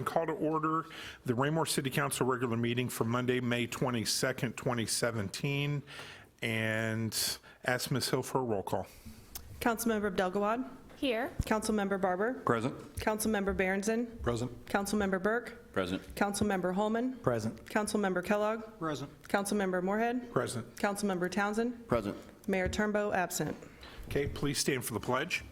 Call to order the Raymore City Council regular meeting for Monday, May 22nd, 2017, and ask Ms. Hill for a roll call. Councilmember Abdelgawad. Here. Councilmember Barber. Present. Councilmember Berenson. Present. Councilmember Burke. Present. Councilmember Holman. Present. Councilmember Kellogg. Present. Councilmember Moorhead. Present. Councilmember Townsend. Present. Mayor Turnbow absent. Okay, please stand for the pledge.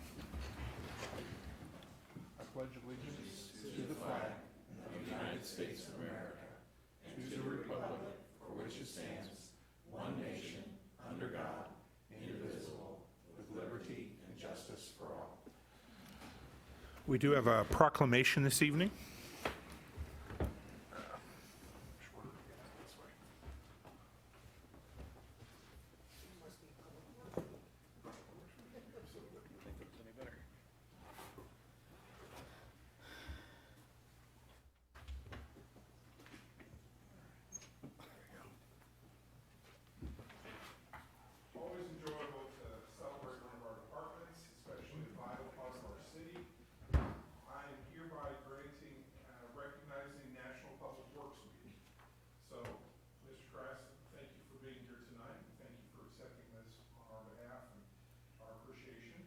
We do have a proclamation this evening. Always enjoyable to celebrate one of our departments, especially a vital part of our city. I am hereby recognizing National Public Works Week. So, Mr. Krass, thank you for being here tonight. Thank you for accepting this on our behalf and our appreciation.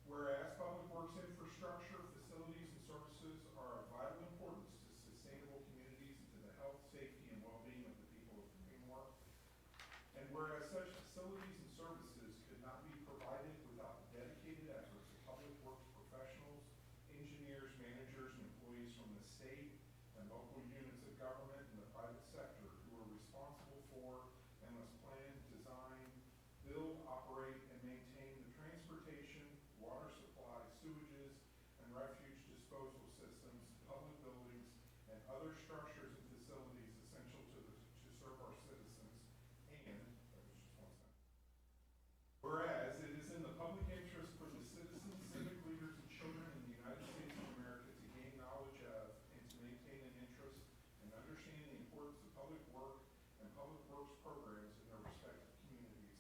Whereas public works infrastructure, facilities, and services are of vital importance to sustainable communities and to the health, safety, and well-being of the people of Raymore. And whereas such facilities and services could not be provided without the dedicated efforts of public works professionals, engineers, managers, and employees from the state and local units of government and the private sector who are responsible for and must plan, design, build, operate, and maintain the transportation, water supply, sewages, and refuge disposal systems, public buildings, and other structures and facilities essential to serve our citizens. And, whereas it is in the public interest for the citizens, civic leaders, and children in the United States of America to gain knowledge of and to maintain an interest and understand the importance of public work and public works programs in their respective communities.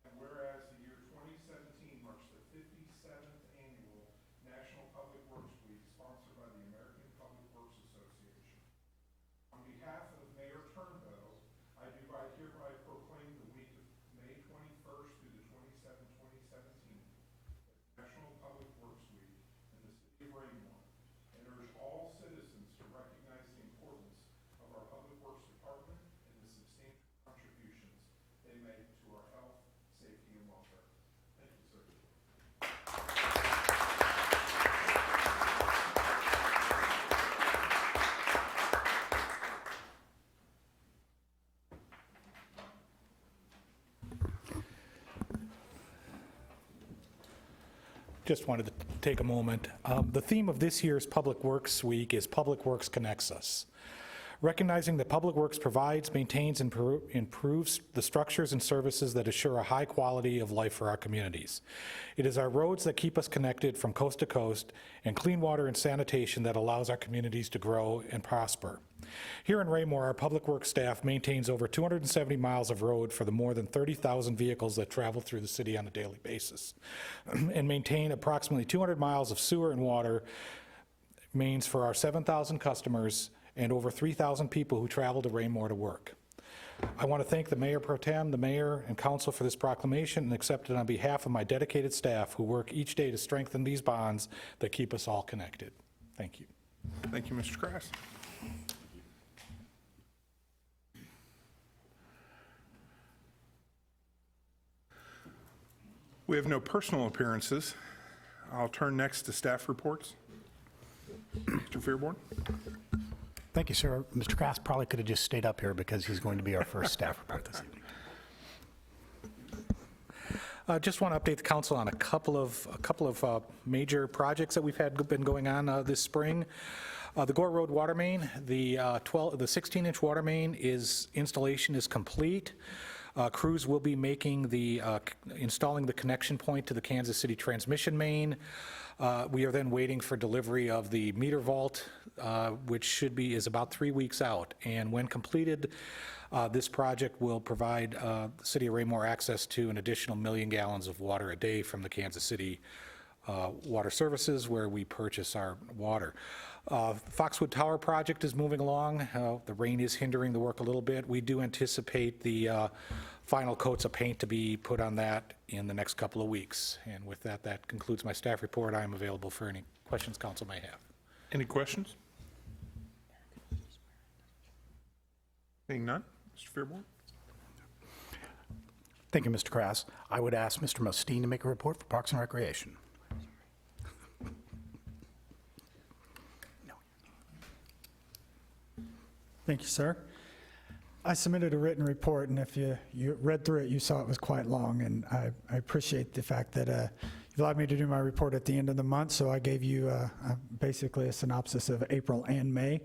And whereas the year 2017 marks the 57th annual National Public Works Week sponsored by the American Public Works Association. On behalf of Mayor Turnbow, I do hereby proclaim the week of May 21st through the 27th, 2017 as National Public Works Week in the city of Raymore, and urge all citizens to recognize the importance of our Public Works Department and the substantial contributions they make to our health, safety, and welfare. Thank you, sir. Just wanted to take a moment. The theme of this year's Public Works Week is Public Works Connects Us. Recognizing that Public Works provides, maintains, and improves the structures and services that assure a high quality of life for our communities. It is our roads that keep us connected from coast to coast, and clean water and sanitation that allows our communities to grow and prosper. Here in Raymore, our Public Works staff maintains over 270 miles of road for the more than 30,000 vehicles that travel through the city on a daily basis, and maintain approximately 200 miles of sewer and water mains for our 7,000 customers and over 3,000 people who travel to Raymore to work. I want to thank the Mayor Pro Tem, the Mayor, and Council for this proclamation and accept it on behalf of my dedicated staff who work each day to strengthen these bonds that keep us all connected. Thank you. Thank you, Mr. Krass. We have no personal appearances. I'll turn next to staff reports. Mr. Fearborn. Thank you, sir. Mr. Krass probably could have just stayed up here because he's going to be our first staff report this evening. Just want to update the council on a couple of major projects that we've been going on this spring. The Gore Road water main, the 16-inch water main installation is complete. Crews will be installing the connection point to the Kansas City transmission main. We are then waiting for delivery of the meter vault, which is about 3 weeks out. And when completed, this project will provide the city of Raymore access to an additional 1 million gallons of water a day from the Kansas City Water Services, where we purchase our water. Foxwood Tower project is moving along. The rain is hindering the work a little bit. We do anticipate the final coats of paint to be put on that in the next couple of weeks. And with that, that concludes my staff report. I am available for any questions council may have. Any questions? Seeing none, Mr. Fearborn? Thank you, Mr. Krass. I would ask Mr. Mosteen to make a report for Parks and Recreation. Thank you, sir. I submitted a written report, and if you read through it, you saw it was quite long, and I appreciate the fact that you've allowed me to do my report at the end of the month, so I gave you basically a synopsis of April and May.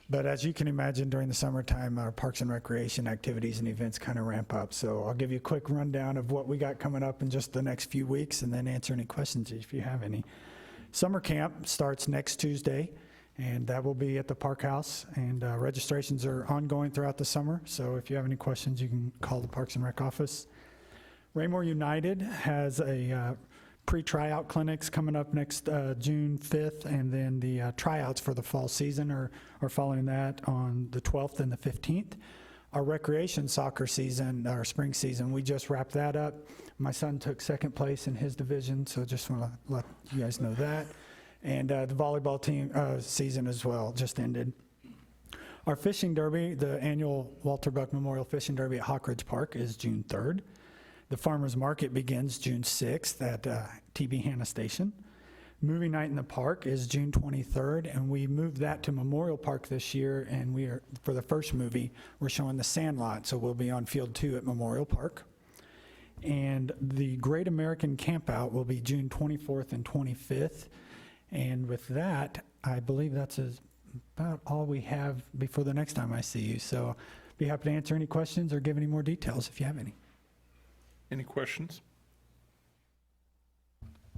But as you can imagine, during the summertime, our Parks and Recreation activities and events kind of ramp up. So I'll give you a quick rundown of what we got coming up in just the next few weeks, and then answer any questions if you have any. Summer camp starts next Tuesday, and that will be at the Park House, and registrations are ongoing throughout the summer, so if you have any questions, you can call the Parks and Rec office. Raymore United has a pre-tryout clinics coming up next June 5th, and then the tryouts for the fall season are following that on the 12th and the 15th. Our recreation soccer season, our spring season, we just wrapped that up. My son took second place in his division, so just want to let you guys know that. And the volleyball team season as well just ended. Our fishing derby, the annual Walter Buck Memorial Fishing Derby at Hawk Ridge Park, is June 3rd. The farmers market begins June 6th at TB Hanna Station. Movie night in the park is June 23rd, and we moved that to Memorial Park this year, and we are, for the first movie, we're showing The Sandlot, so we'll be on Field 2 at Memorial Park. And the Great American Campout will be June 24th and 25th. And with that, I believe that's about all we have before the next time I see you. So be happy to answer any questions or give any more details if you have any. Any questions?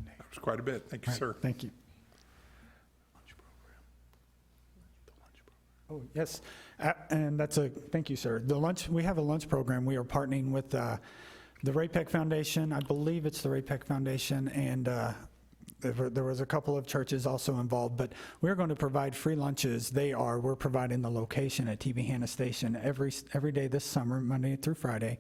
That was quite a bit. Thank you, All right, sir. Thank you. Oh, yes, and thank you, sir. We have a lunch program. We are partnering with the Ray Peck Foundation. I believe it's the Ray Peck Foundation, and there was a couple of churches also involved, but we're going to provide free lunches. We're providing the location at TB Hanna Station every day this summer, Monday through Friday.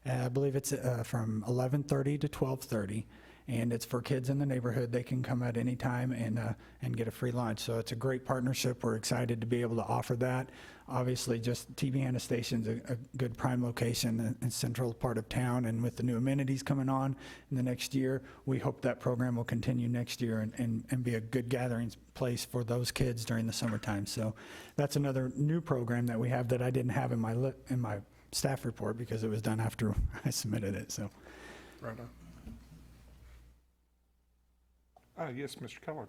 I believe it's from 11:30 to 12:30, and it's for kids in the neighborhood. They can come at any time and get a free lunch. So it's a great partnership. We're excited to be able to offer that. Obviously, just TB Hanna Station's a good prime location in central part of town, and with the new amenities coming on in the next year, we hope that program will continue next year and be a good gathering place for those kids during the summertime. So that's another new program that we have that I didn't have in my staff report because it was done after I submitted it. So Right on. Yes, Mr. Kellogg.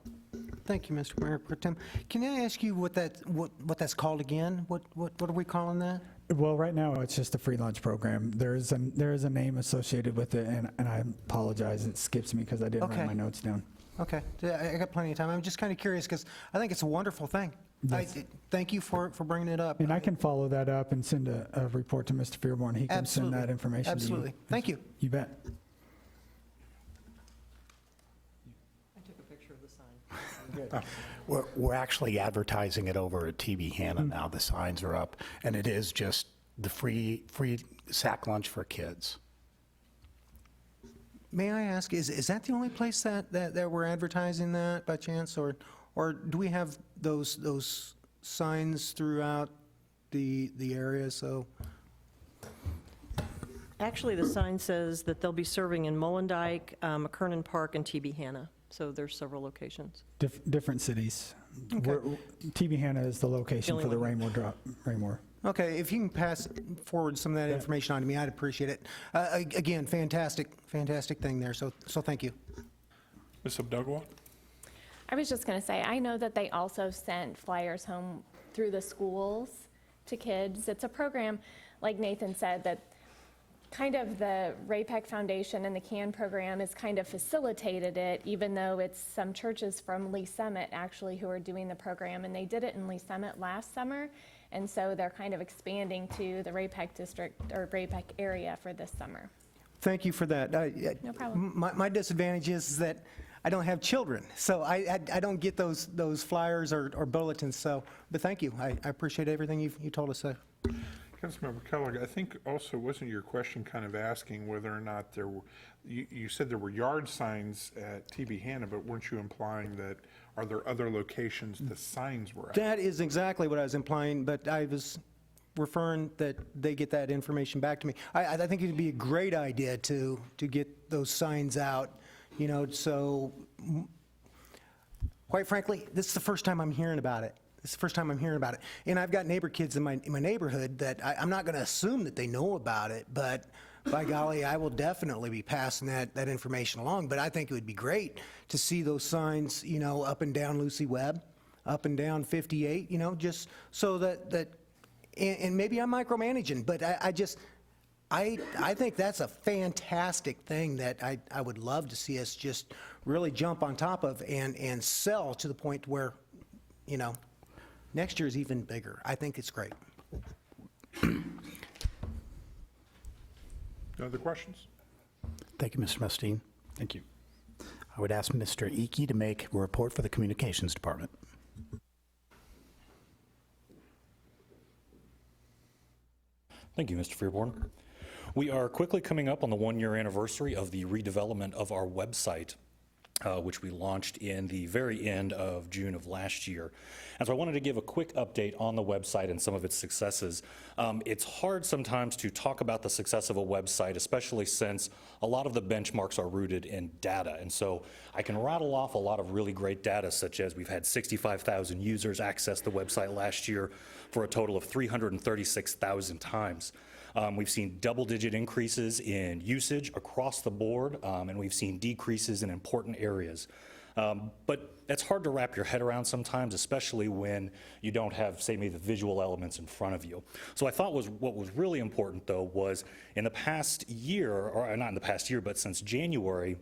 Thank you, Mr. Mayor Pro Tem. Can I ask you what that's called again? What are we calling that? well, right now it's just a free lunch program. There is a name associated with it, and I apologize, it skips me because I didn't write Okay. my notes down. Okay, I got plenty of time. I'm just kind of curious because I think it's a wonderful thing. Yes. Thank you for bringing it up. And I can follow that up and send a report to Mr. Fearborn. He can send that information to you. Absolutely. Thank you. You bet. I took a picture of the sign. We're actually advertising it over at TB Hanna now. The signs are up, and it is just the free sack lunch for kids. May I ask, is that the only place that we're advertising that by chance, or do we have those signs throughout the area? So Actually, the sign says that they'll be serving in Mullendike, McKernan Park, and TB Hanna. So there's several locations. Different cities. Okay. TB Hanna is the location The for the only Raymore. okay, if you can pass forward some of that information on to me, I'd appreciate it. Again, fantastic thing there. So thank you. Ms. Abdugwa? I was just going to say, I know that they also sent flyers home through the schools to kids. It's a program, like Nathan said, that kind of the Ray Peck Foundation and the CAN program has kind of facilitated it, even though it's some churches from Lee Summit actually who are doing the program. And they did it in Lee Summit last summer. And so they're kind of expanding to the Ray Peck district or Ray Peck area for this summer. Thank you for that. No problem. My disadvantage is that I don't have children, so I don't get those flyers or bulletins, so, but thank you. I appreciate everything you told us. Councilmember Kellogg, I think also, wasn't your question kind of asking whether or not there were, you said there were yard signs at TB Hanna, but weren't you implying that, are there other locations the signs were at? That is exactly what I was implying, but I was referring that they get that information back to me. I think it'd be a great idea to get those signs out, you know, so, quite frankly, this is the first time I'm hearing about it. This is the first time I'm hearing about it. And I've got neighbor kids in my neighborhood that I'm not going to assume that they know about it, but by golly, I will definitely be passing that information along. But I think it would be great to see those signs, you know, up and down Lucy Webb, up and down 58, you know, just so that and maybe I'm micromanaging, but I think that's a fantastic thing that I would love to see us just really jump on top of and sell to the point where, you know, next year is even bigger. I think it's great. Other questions? Thank you, Mr. Mustine. Thank you. I would ask Mr. Icky to make a report for the Communications Department. Thank you, Mr. Fearborn. We are quickly coming up on the one-year anniversary of the redevelopment of our website, which we launched in the very end of June of last year. And so I wanted to give a quick update on the website and some of its successes. It's hard sometimes to talk about the success of a website, especially since a lot of the benchmarks are rooted in data. And so I can rattle off a lot of really great data, such as we've had 65,000 users access the website last year for a total of 336,000 times. We've seen double-digit increases in usage across the board, and we've seen decreases in important areas. But it's hard to wrap your head around sometimes, especially when you don't have, say, maybe the visual elements in front of you. So I thought what was really important, though, was in the past year, or not in the past year, but since January,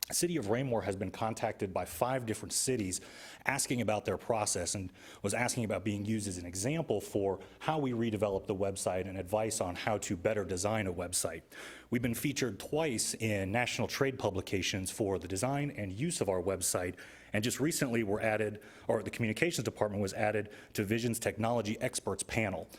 the City of Raymore has been contacted by 5 different cities asking about their process and was asking about being used as an example for how we redevelop the website and advice on how to better design a website. We've been featured twice in national trade publications for the design and use of our website, and just recently were added, or the Communications Department was added to Vision's Technology Experts panel.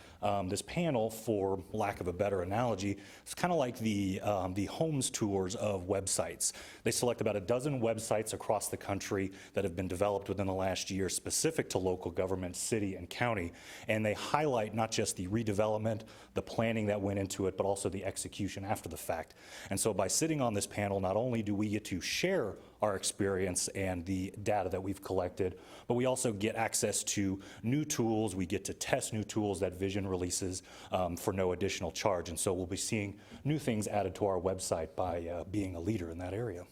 This panel, for lack of a better analogy, is kind of like the Homes tours of websites. They select about a dozen websites across the country that have been developed within the last year specific to local government, city and county, and they highlight not just the redevelopment, the planning that went into it, but also the execution after the fact. And so by sitting on this panel, not only do we get to share our experience and the data that we've collected, but we also get access to new tools. We get to test new tools that Vision releases for no additional charge. And so we'll be seeing new things added to our website by being a leader in that area.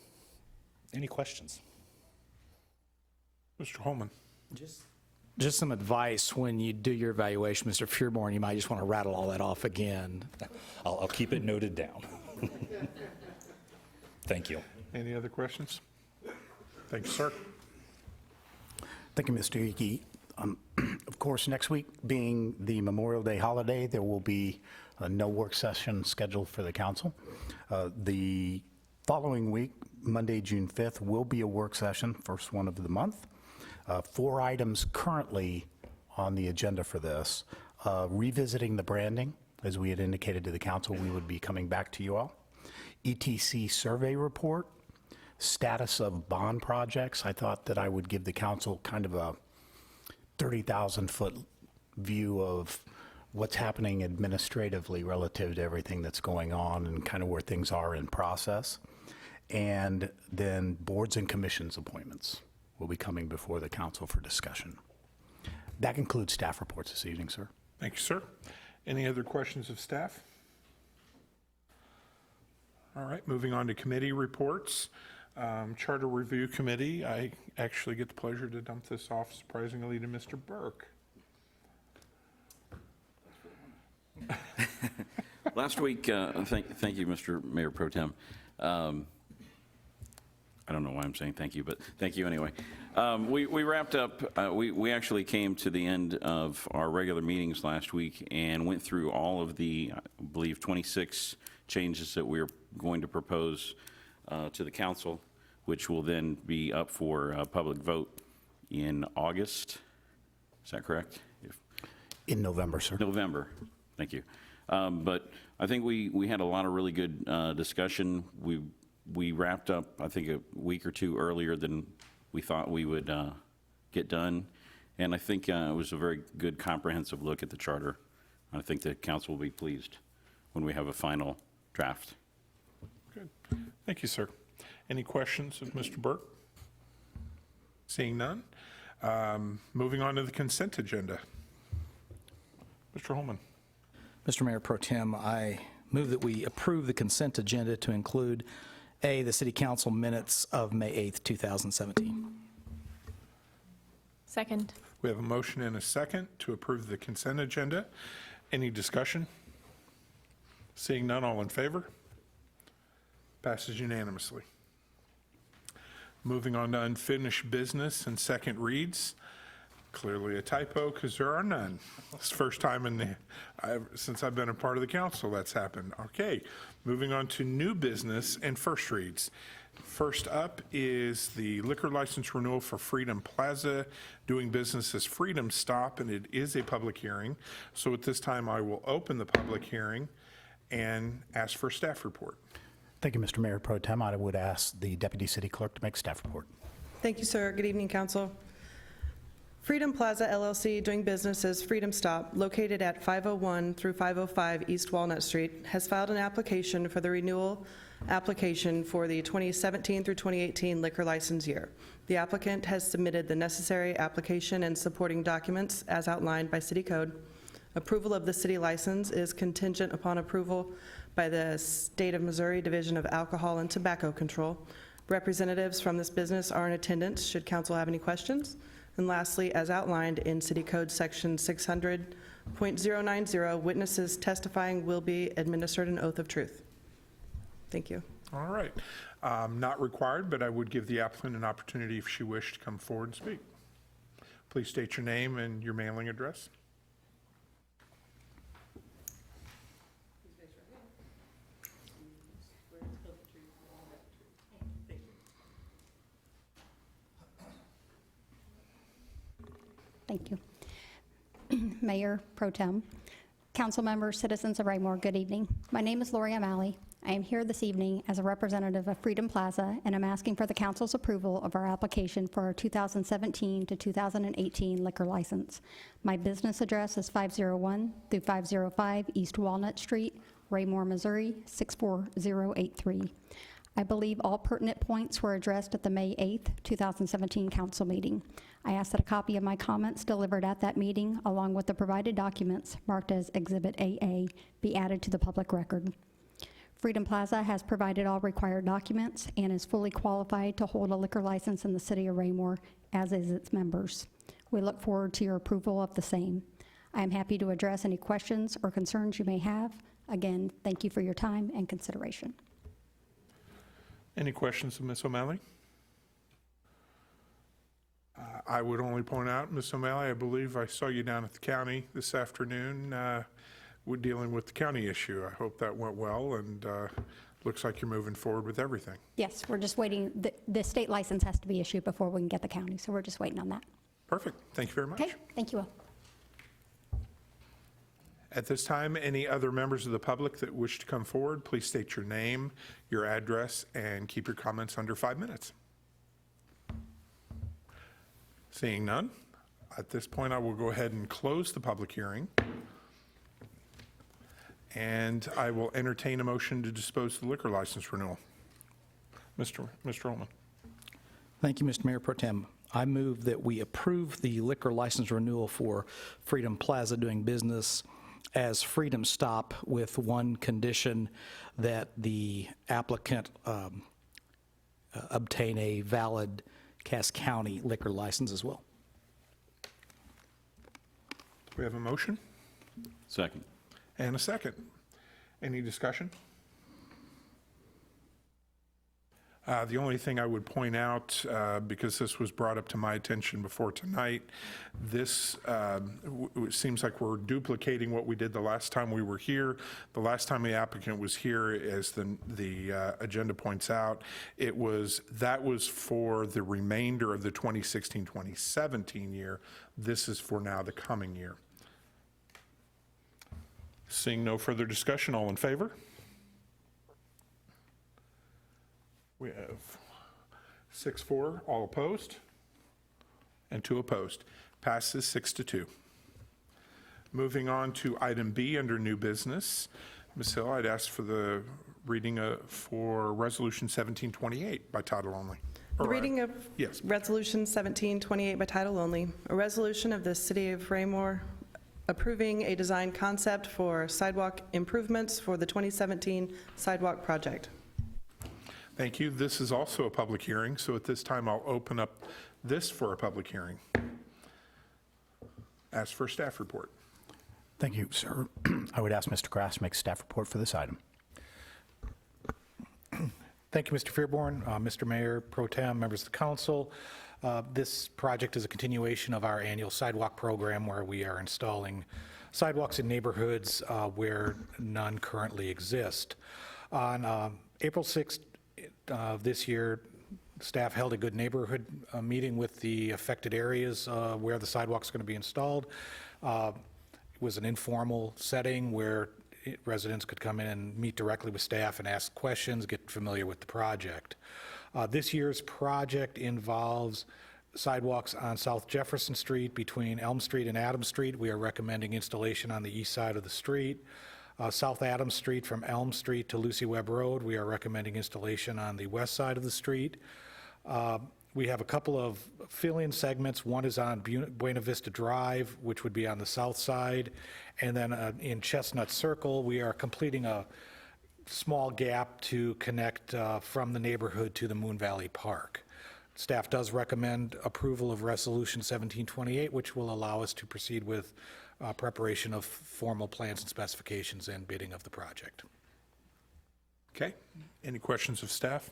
Any questions? Mr. Holman? Just some advice when you do your evaluation, Mr. Fearborn, you might just want to rattle all that off again. I'll keep it noted down. Thank you. Any other questions? Thank you, sir. Thank you, Mr. Icky. Of course, next week being the Memorial Day holiday, there will be no work session scheduled for the council. The following week, Monday, June 5th, will be a work session, first one of the month. 4 items currently on the agenda for this. Revisiting the branding, as we had indicated to the council, we would be coming back to you all. ETC survey report, status of bond projects. I thought that I would give the council kind of a 30,000-foot view of what's happening administratively relative to everything that's going on and kind of where things are in process. And then boards and commissions appointments will be coming before the council for discussion. That concludes staff reports this evening, sir. Thank you, sir. Any other questions of staff? All right, moving on to committee reports. Charter Review Committee, I actually get the pleasure to dump this off surprisingly to Mr. Burke. Last week, thank you, Mr. Mayor Pro Tem. I don't know why I'm saying thank you, but thank you anyway. We wrapped up, we actually came to the end of our regular meetings last week and went through all of the, I believe, 26 changes that we're going to propose to the council which will then be up for a public vote in August. Is that correct? In November, sir. November, thank you. But I think we had a lot of really good discussion. We wrapped up, I think, a week or two earlier than we thought we would get done. And I think it was a very good comprehensive look at the charter. I think the council will be pleased when we have a final draft. Good. Thank you, sir. Any questions of Mr. Burke? Seeing none. Moving on to the consent agenda. Mr. Holman. Mr. Mayor Pro Tem, I move that we approve the consent agenda to include, A, the city council minutes of May 8th, 2017. Second. We have a motion and a second to approve the consent agenda. Any discussion? Seeing none, all in favor? Passes unanimously. Moving on to unfinished business and second reads. Clearly a typo because there are none. It's the first time since I've been a part of the council that's happened. Okay, moving on to new business and first reads. First up is the liquor license renewal for Freedom Plaza, doing business as Freedom Stop, and it is a public hearing. So at this time, I will open the public hearing and ask for a staff report. Thank you, Mr. Mayor Pro Tem. I would ask the Deputy City Clerk to make staff report. Thank you, sir. Good evening, council. Freedom Plaza LLC, doing business as Freedom Stop, located at 501 through 505 East Walnut Street, has filed an application for the renewal application for the 2017 through 2018 liquor license year. The applicant has submitted the necessary application and supporting documents as outlined by City Code. Approval of the city license is contingent upon approval by the State of Missouri Division of Alcohol and Tobacco Control. Representatives from this business are in attendance should council have any questions. And lastly, as outlined in City Code Section 600.090, witnesses testifying will be administered an oath of truth. Thank you. All right. Not required, but I would give the applicant an opportunity if she wished to come forward and speak. Please state your name and your mailing address. Thank you. Mayor Pro Tem, council members, citizens of Raymore, good evening. My name is Lori O'Malley. I am here this evening as a representative of Freedom Plaza, and I'm asking for the council's approval of our application for our 2017 to 2018 liquor license. My business address is 501 through 505 East Walnut Street, Raymore, Missouri, 64083. I believe all pertinent points were addressed at the May 8th, 2017 council meeting. I ask that a copy of my comments delivered at that meeting, along with the provided documents marked as Exhibit AA, be added to the public record. Freedom Plaza has provided all required documents and is fully qualified to hold a liquor license in the city of Raymore, as is its members. We look forward to your approval of the same. I am happy to address any questions or concerns you may have. Again, thank you for your time and consideration. Any questions of Ms. O'Malley? I would only point out, Ms. O'Malley, I believe I saw you down at the county this afternoon. We're dealing with the county issue. I hope that went well, and looks like you're moving forward with everything. Yes, we're just waiting. The state license has to be issued before we can get the county, so we're just waiting on that. Perfect. Thank you very much. Okay, thank you all. At this time, any other members of the public that wish to come forward, please state your name, your address, and keep your comments under 5 minutes. Seeing none, at this point, I will go ahead and close the public hearing. And I will entertain a motion to dispose of the liquor license renewal. Mr. Ullman. Thank you, Mr. Mayor Pro Tem. I move that we approve the liquor license renewal for Freedom Plaza, doing business as Freedom Stop, with one condition, that the applicant obtain a valid Cass County liquor license as well. We have a motion Second. and a second. Any discussion? The only thing I would point out, because this was brought up to my attention before tonight, this it seems like we're duplicating what we did the last time we were here. The last time the applicant was here, as the agenda points out, that was for the remainder of the 2016-2017 year. This is for now the coming year. Seeing no further discussion, all in favor? We have 6-4, all opposed, and 2 opposed. Passes 6-2. Moving on to item B under new business. Ms. Hill, I'd ask for the reading for Resolution 1728 by title only. The reading of Yes. Resolution 1728 by title only, a resolution of the City of Raymore approving a design concept for sidewalk improvements for the 2017 sidewalk project. Thank you. This is also a public hearing, so at this time I'll open up this for a public hearing. Ask for a staff report. Thank you, sir. I would ask Mr. Grass to make a staff report for this item. Thank you, Mr. Fearborn, Mr. Mayor, Pro Tem, members of the council. This project is a continuation of our annual sidewalk program where we are installing sidewalks in neighborhoods where none currently exist. On April 6th of this year, staff held a good neighborhood meeting with the affected areas where the sidewalks are going to be installed. It was an informal setting where residents could come in and meet directly with staff and ask questions, get familiar with the project. This year's project involves sidewalks on South Jefferson Street between Elm Street and Adams Street. We are recommending installation on the east side of the street. South Adams Street from Elm Street to Lucy Webb Road, we are recommending installation on the west side of the street. We have a couple of fill-in segments. One is on Buena Vista Drive, which would be on the south side. And then in Chestnut Circle, we are completing a small gap to connect from the neighborhood to the Moon Valley Park. Staff does recommend approval of Resolution 1728, which will allow us to proceed with preparation of formal plans and specifications and bidding of the project. Okay. Any questions of staff?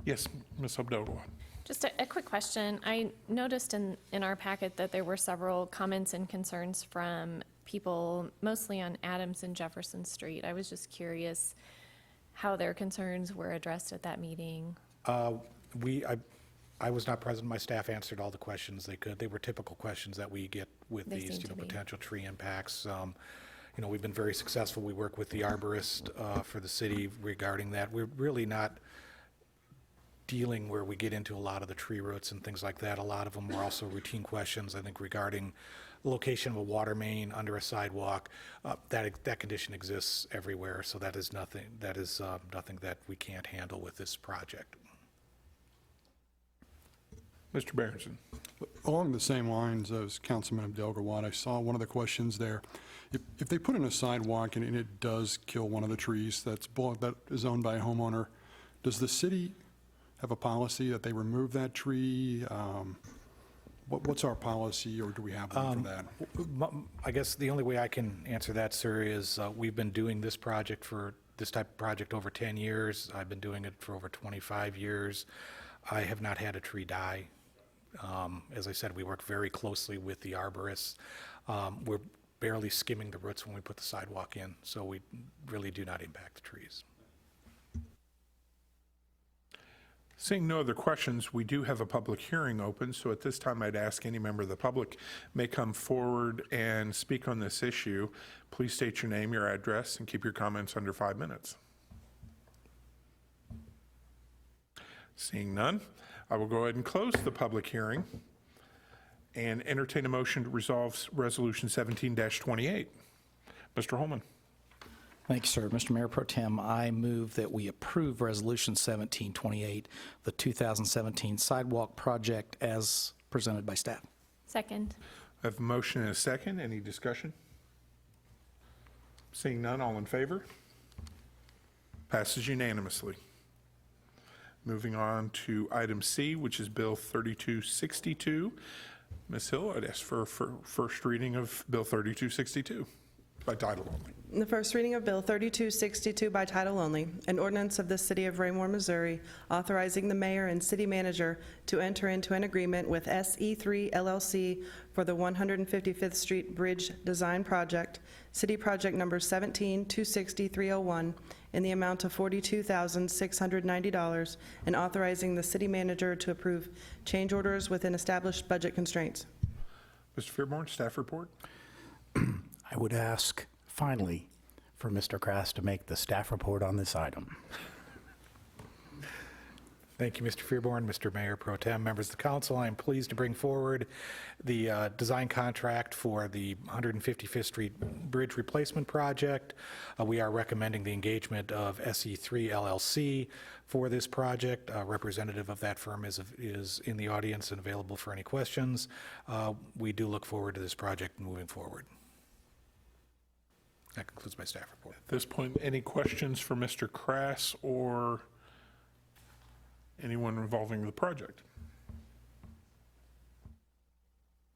Yes, Ms. Abdel-Gawad. Just a quick question. I noticed in our packet that there were several comments and concerns from people, mostly on Adams and Jefferson Street. I was just curious how their concerns were addressed at that meeting. I was not present. My staff answered all the questions they could. They were typical questions that we get with They these, seem to be. potential tree impacts. We've been very successful. We work with the arborist for the city regarding that. We're really not dealing where we get into a lot of the tree roots and things like that. A lot of them were also routine questions, I think, regarding the location of a water main under a sidewalk. That condition exists everywhere, so that is nothing that we can't handle with this project. Mr. Berenson. Along the same lines as Councilman Abdel-Gawad, I saw one of the questions there. If they put in a sidewalk and it does kill one of the trees that is owned by a homeowner, does the city have a policy that they remove that tree? What's our policy, or do we have one for that? I guess the only way I can answer that, sir, is we've been doing this type of project over 10 years. I've been doing it for over 25 years. I have not had a tree die. As I said, we work very closely with the arborists. We're barely skimming the roots when we put the sidewalk in, so we really do not impact the trees. Seeing no other questions, we do have a public hearing open, so at this time I'd ask any member of the public may come forward and speak on this issue. Please state your name, your address, and keep your comments under 5 minutes. Seeing none, I will go ahead and close the public hearing and entertain a motion to resolve Resolution 17-28. Mr. Holman. Thank you, sir. Mr. Mayor Pro Tem, I move that we approve Resolution 1728, the 2017 sidewalk project as presented by staff. Second. I have a motion and a second. Any discussion? Seeing none, all in favor? Passes unanimously. Moving on to item C, which is Bill 3262. Ms. Hill, I'd ask for first reading of Bill 3262. by title only. The first reading of Bill 3262 by title only, an ordinance of the City of Raymore, Missouri, authorizing the mayor and city manager to enter into an agreement with SE3 LLC for the 155th Street Bridge Design Project, City Project Number 1726301, in the amount of $42,690, and authorizing the city manager to approve change orders within established budget constraints. Mr. Fearborn, staff report. I would ask, finally, for Mr. Krass to make the staff report on this item. Thank you, Mr. Fearborn, Mr. Mayor Pro Tem, members of the council. I am pleased to bring forward the design contract for the 155th Street Bridge Replacement Project. We are recommending the engagement of SE3 LLC for this project. A representative of that firm is in the audience and available for any questions. We do look forward to this project moving forward. That concludes my staff report. At this point, any questions for Mr. Krass or anyone involving the project?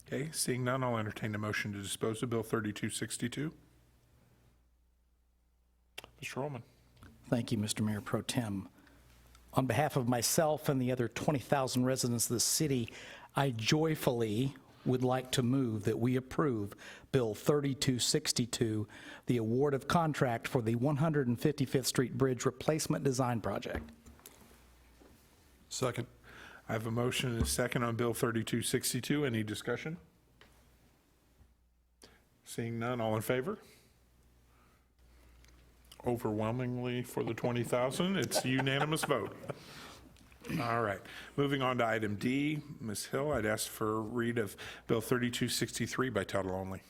Okay, seeing none, I'll entertain a motion to dispose of Bill 3262. Mr. Holman. Thank you, Mr. Mayor Pro Tem. On behalf of myself and the other 20,000 residents of the city, I joyfully would like to move that we approve Bill 3262, the award of contract for the 155th Street Bridge Replacement Design Project. Second. I have a motion and a second on Bill 3262. Any discussion? Seeing none, all in favor? Overwhelmingly for the 20,000. It's a unanimous vote. All right. Moving on to item D. Ms. Hill, I'd ask for a read of Bill 3263 by title only.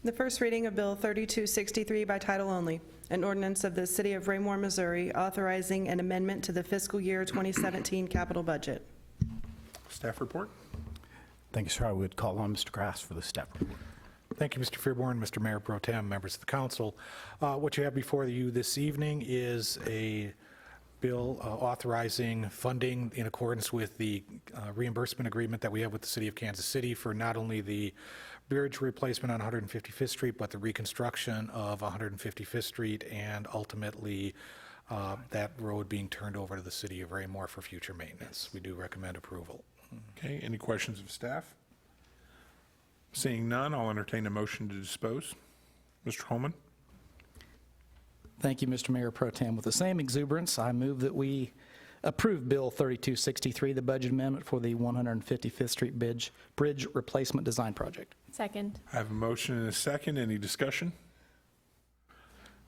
The first reading of Bill 3263 by title only, an ordinance of the City of Raymore, Missouri, authorizing an amendment to the fiscal year 2017 capital budget. Staff report. Thank you, sir. I would call on Mr. Krass for the staff report. Thank you, Mr. Fearborn, Mr. Mayor Pro Tem, members of the council. What you have before you this evening is a bill authorizing funding in accordance with the reimbursement agreement that we have with the City of Kansas City for not only the bridge replacement on 155th Street, but the reconstruction of 155th Street and ultimately that road being turned over to the City of Raymore for future maintenance. We do recommend approval. Okay, any questions of staff? Seeing none, I'll entertain a motion to dispose. Mr. Holman. Thank you, Mr. Mayor Pro Tem. With the same exuberance, I move that we approve Bill 3263, the budget amendment for the 155th Street Bridge Replacement Design Project. Second. I have a motion and a second. Any discussion?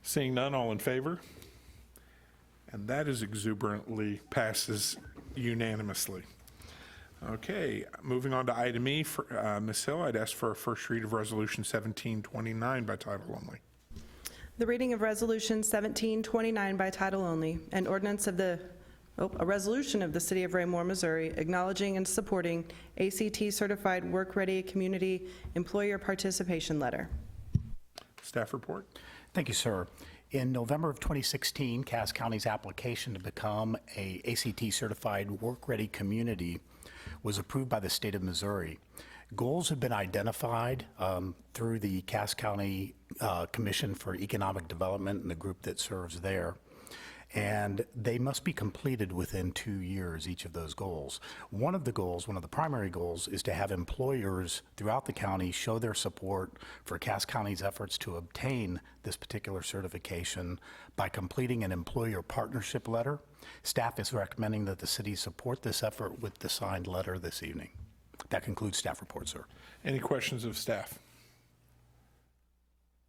Seeing none, all in favor? And that is exuberantly passes unanimously. Okay, moving on to item E. For, Ms. Hill, I'd ask for a first read of Resolution 1729 by title only. The reading of Resolution 1729 by title only, an ordinance of a resolution of the City of Raymore, Missouri, acknowledging and supporting ACT Certified Work-Ready Community Employer Participation Letter. Staff report. Thank you, sir. In November of 2016, Cass County's application to become a ACT certified work-ready community was approved by the state of Missouri. Goals have been identified through the Cass County Commission for Economic Development and the group that serves there. And they must be completed within 2 years, each of those goals. One of the primary goals, is to have employers throughout the county show their support for Cass County's efforts to obtain this particular certification by completing an employer partnership letter. Staff is recommending that the city support this effort with the signed letter this evening. That concludes staff report, sir. Any questions of staff?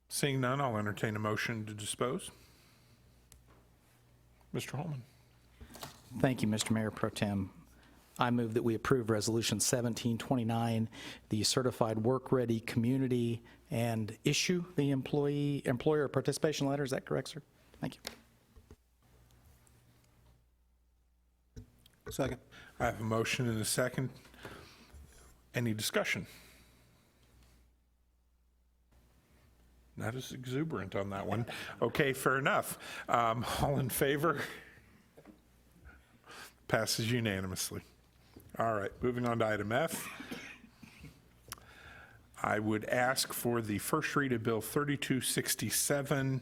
Seeing none, I'll entertain a motion to dispose. Mr. Holman. Thank you, Mr. Mayor Pro Tem. I move that we approve Resolution 1729, the certified work-ready community, and issue the employer participation letter. Is that correct, sir? Thank you. Second. I have a motion and a second. Any discussion? Not as exuberant on that one. Okay, fair enough. All in favor? Passes unanimously. All right, moving on to item F. I would ask for the first read of Bill 3267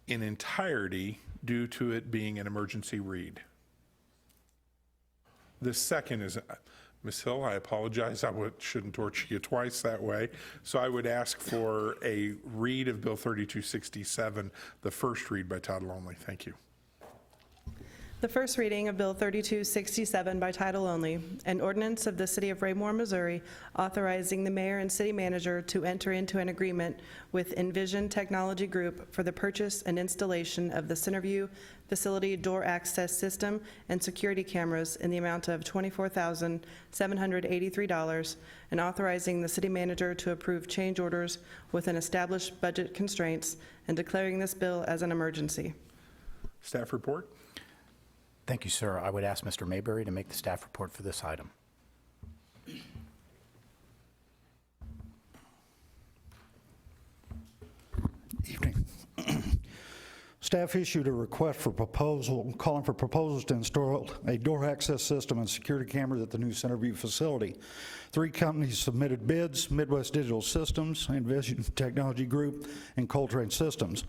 in entirety due to it being an emergency read. The second is, Ms. Hill, I apologize, shouldn't torture you twice that way. So I would ask for a read of Bill 3267, the first read by title only. Thank you. The first reading of Bill 3267 by title only, an ordinance of the City of Raymore, Missouri, authorizing the mayor and city manager to enter into an agreement with Envision Technology Group for the purchase and installation of the Centerview Facility Door Access System and security cameras in the amount of $24,783, and authorizing the city manager to approve change orders within established budget constraints, and declaring this bill as an emergency. Staff report? Thank you, sir. I would ask Mr. Mayberry to make the staff report for this item. Evening. Staff issued a request for proposal, calling for proposals to install a door access system and security cameras at the new Centerview facility. 3 companies submitted bids: Midwest Digital Systems, Envision Technology Group, and Coltrane Systems.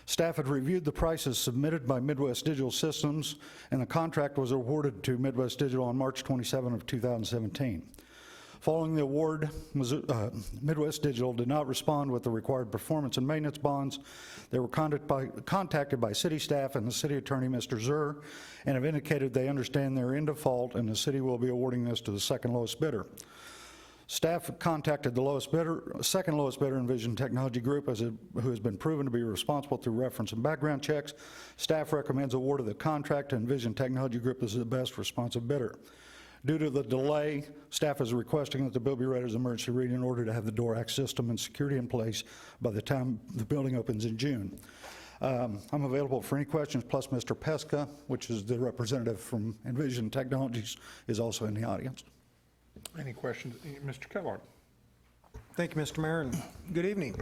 Staff had reviewed the prices submitted by Midwest Digital Systems, and the contract was awarded to Midwest Digital on March 27 of 2017. Following the award, Midwest Digital did not respond with the required performance and maintenance bonds. They were contacted by city staff and the city attorney, Mr. Zur, and have indicated they understand they're in default and the city will be awarding this to the second lowest bidder. Staff contacted the second lowest bidder, Envision Technology Group, who has been proven to be responsible through reference and background checks. Staff recommends award of the contract to Envision Technology Group as the best responsive bidder. Due to the delay, staff is requesting that the bill be read as emergency read in order to have the door access system and security in place by the time the building opens in June. I'm available for any questions, plus Mr. Pesca, which is the representative from Envision Technologies, is also in the audience. Any questions? Mr. Kellogg? Thank you, Mr. Mayor, and good evening.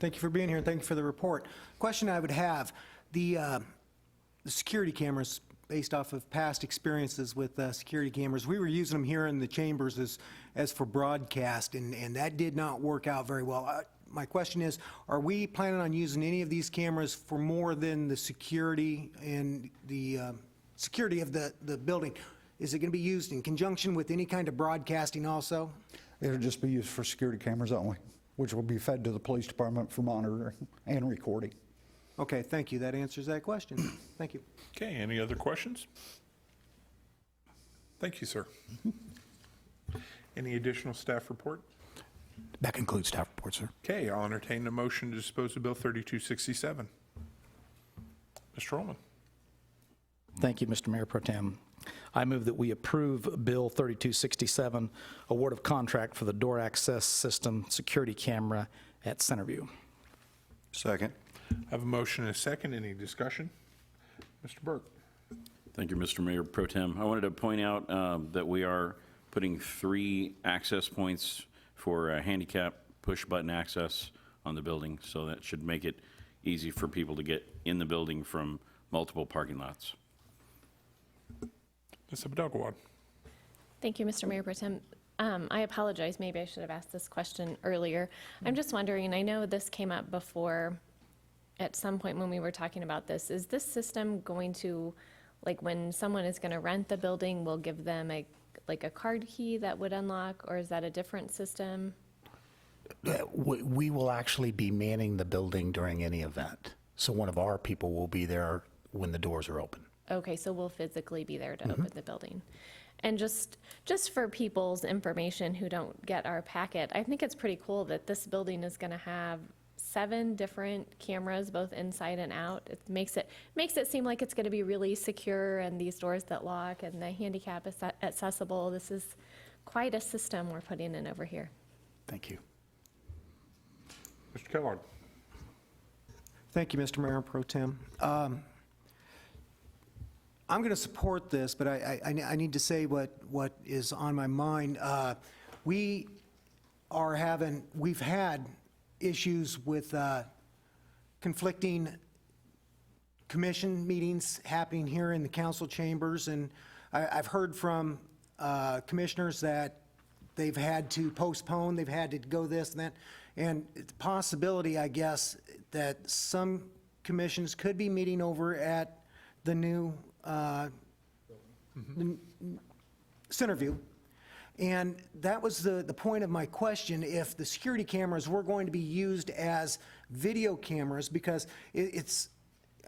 Thank you for being here, and thank you for the report. Question I would have, the security cameras, based off of past experiences with security cameras, we were using them here in the chambers as for broadcast, and that did not work out very well. My question is, are we planning on using any of these cameras for more than the security and the security of the building? Is it going to be used in conjunction with any kind of broadcasting also? It'll just be used for security cameras only, which will be fed to the police department for monitoring and recording. Okay, thank you. That answers that question. Thank you. Okay, any other questions? Thank you, sir. Any additional staff report? That concludes staff report, sir. Okay, I'll entertain a motion to dispose of Bill 3267. Mr. Ullman. Thank you, Mr. Mayor Pro Tem. I move that we approve Bill 3267, award of contract for the door access system security camera at Centerview. Second. I have a motion and a second. Any discussion? Mr. Burke. Thank you, Mr. Mayor Pro Tem. I wanted to point out that we are putting 3 access points for handicap push-button access on the building, so that should make it easy for people to get in the building from multiple parking lots. Ms. Abdelgawad. Thank you, Mr. Mayor Pro Tem. I apologize, maybe I should have asked this question earlier. I'm just wondering, I know this came up before at some point when we were talking about this, is this system going to, like when someone is going to rent the building, we'll give them a card key that would unlock, or is that a different system? We will actually be manning the building during any event. So one of our people will be there when the doors are open. Okay, so we'll physically be there to open the building. And just for people's information who don't get our packet, I think it's pretty cool that this building is going to have 7 different cameras, both inside and out. It makes it seem like it's going to be really secure, and these doors that lock and the handicap is accessible. This is quite a system we're putting in over here. Thank you. Mr. Kellogg. Thank you, Mr. Mayor Pro Tem. I'm going to support this, but I need to say what is on my mind. We've had issues with conflicting commission meetings happening here in the council chambers, and I've heard from commissioners that they've had to postpone, they've had to go this and that. And it's a possibility, I guess, that some commissions could be meeting over at the new Centerview. And that was the point of my question, if the security cameras were going to be used as video cameras, because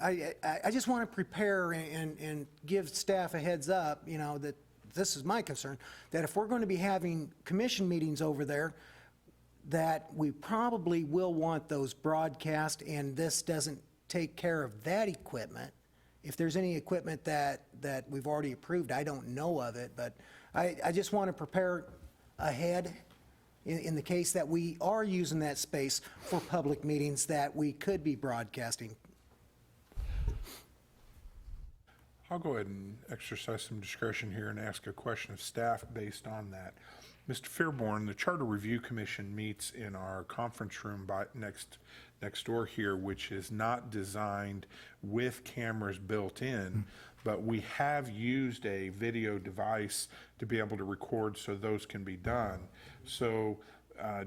I just want to prepare and give staff a heads up, you know, that this is my concern, that if we're going to be having commission meetings over there, that we probably will want those broadcast, and this doesn't take care of that equipment. If there's any equipment that we've already approved, I don't know of it, but I just want to prepare ahead in the case that we are using that space for public meetings, that we could be broadcasting. I'll go ahead and exercise some discretion here and ask a question of staff based on that. Mr. Fairborn, the Charter Review Commission meets in our conference room next door here, which is not designed with cameras built in, but we have used a video device to be able to record so those can be done. So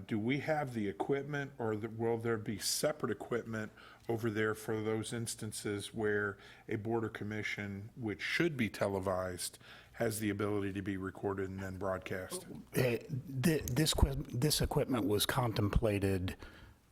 do we have the equipment, or will there be separate equipment over there for those instances where a board or commission, which should be televised, has the ability to be recorded and then broadcast? This equipment was contemplated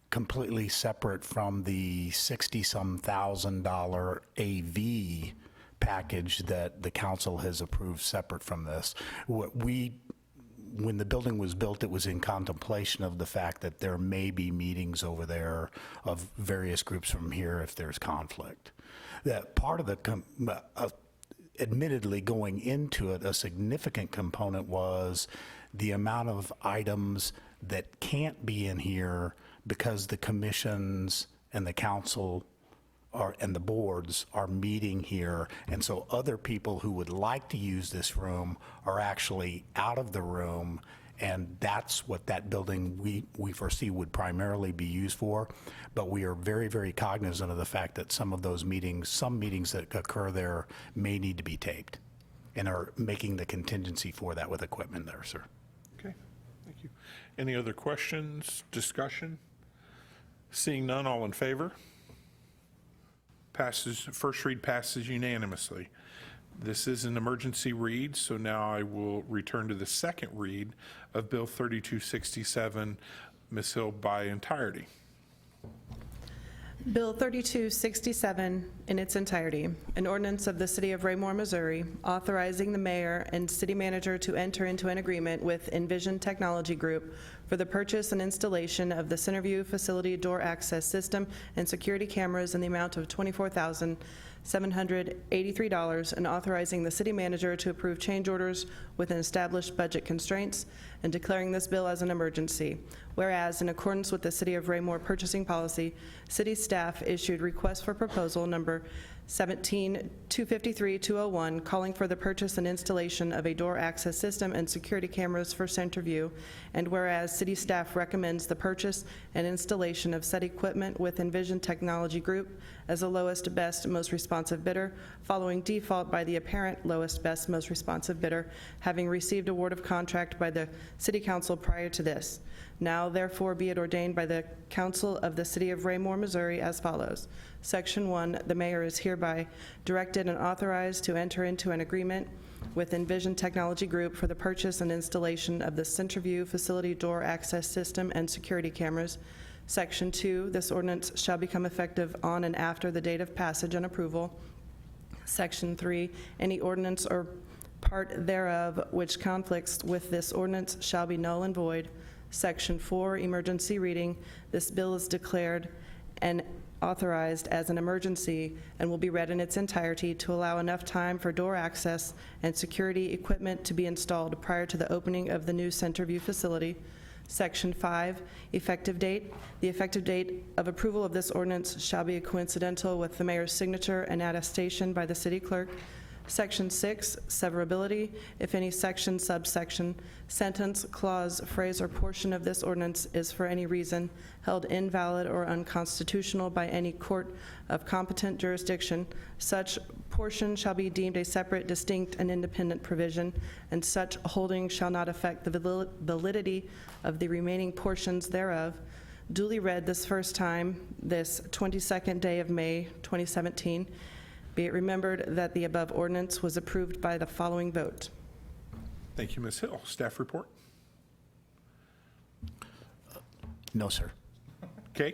completely separate from the $60-some thousand AV package that the council has approved separate from this. When the building was built, it was in contemplation of the fact that there may be meetings over there of various groups from here if there's conflict. That part of the admittedly going into it, a significant component was the amount of items that can't be in here because the commissions and the council and the boards are meeting here, and so other people who would like to use this room are actually out of the room, and that's what that building we foresee would primarily be used for. But we are very, very cognizant of the fact that some meetings that occur there may need to be taped, and are making the contingency for that with equipment there, sir. Okay, thank you. Any other questions, discussion? Seeing none, all in favor? First read passes unanimously. This is an emergency read, so now I will return to the second read of Bill 3267. Ms. Hill, by entirety. Bill 3267 in its entirety, an ordinance of the City of Raymore, Missouri, authorizing the mayor and city manager to enter into an agreement with Envision Technology Group for the purchase and installation of the Centerview Facility Door Access System and security cameras in the amount of $24,783, and authorizing the city manager to approve change orders within established budget constraints, and declaring this bill as an emergency. Whereas, in accordance with the City of Raymore purchasing policy, city staff issued request for proposal number 17-253-201, calling for the purchase and installation of a door access system and security cameras for Centerview, and whereas city staff recommends the purchase and installation of said equipment with Envision Technology Group as the lowest, best, most responsive bidder, following default by the apparent lowest, best, most responsive bidder, having received award of contract by the City Council prior to this. Now, therefore, be it ordained by the Council of the City of Raymore, Missouri, as follows. Section 1, the mayor is hereby directed and authorized to enter into an agreement with Envision Technology Group for the purchase and installation of the Centerview Facility Door Access System and security cameras. Section 2, this ordinance shall become effective on and after the date of passage and approval. Section 3, any ordinance or part thereof which conflicts with this ordinance shall be null and void. Section 4, emergency reading. This bill is declared and authorized as an emergency and will be read in its entirety to allow enough time for door access and security equipment to be installed prior to the opening of the new Centerview facility. Section 5, effective date. The effective date of approval of this ordinance shall be coincidental with the mayor's signature and attestation by the city clerk. Section 6, severability. If any section, subsection, sentence, clause, phrase, or portion of this ordinance is for any reason held invalid or unconstitutional by any court of competent jurisdiction, such portion shall be deemed a separate, distinct, and independent provision, and such holding shall not affect the validity of the remaining portions thereof. Duly read this first time, this 22nd day of May, 2017. Be it remembered that the above ordinance was approved by the following vote. Thank you, Ms. Hill. Staff report? No, sir. Okay.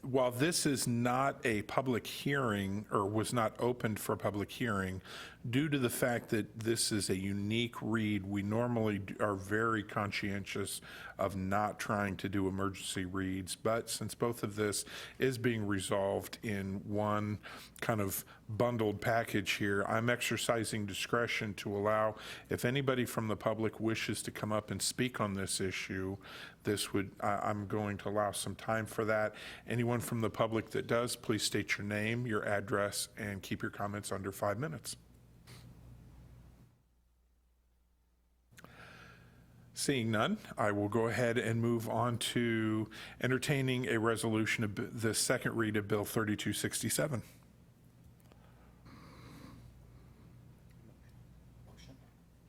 While this is not a public hearing, or was not opened for a public hearing, due to the fact that this is a unique read, we normally are very conscientious of not trying to do emergency reads, but since both of this is being resolved in one kind of bundled package here, I'm exercising discretion to allow, if anybody from the public wishes to come up and speak on this issue, I'm going to allow some time for that. Anyone from the public that does, please state your name, your address, and keep your comments under 5 minutes. Seeing none, I will go ahead and move on to entertaining a resolution of the second read of Bill 3267.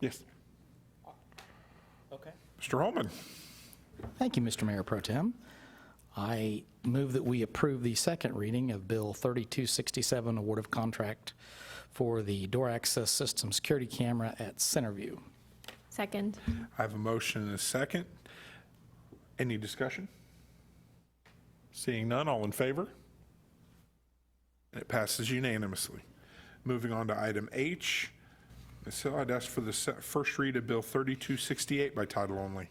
Yes. Okay. Mr. Holman. Thank you, Mr. Mayor Pro Tem. I move that we approve the second reading of Bill 3267, award of contract for the door access system security camera at Centerview. Second. I have a motion and a second. Any discussion? Seeing none, all in favor? It passes unanimously. Moving on to item H. Ms. Hill, I'd ask for the first read of Bill 3268 by title only.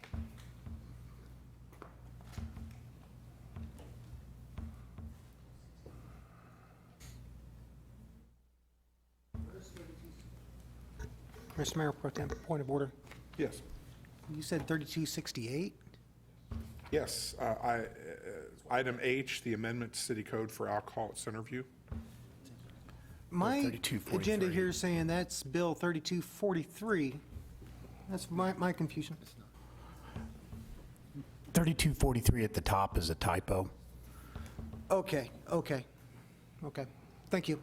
Mr. Mayor Pro Tem, point of order. Yes. You said 3268? Yes. Item H, the amendment to city code for alcohol at Centerview. My 3243. agenda here is saying that's Bill 3243. That's my confusion. 3243 at the top is a typo. Okay. Thank you.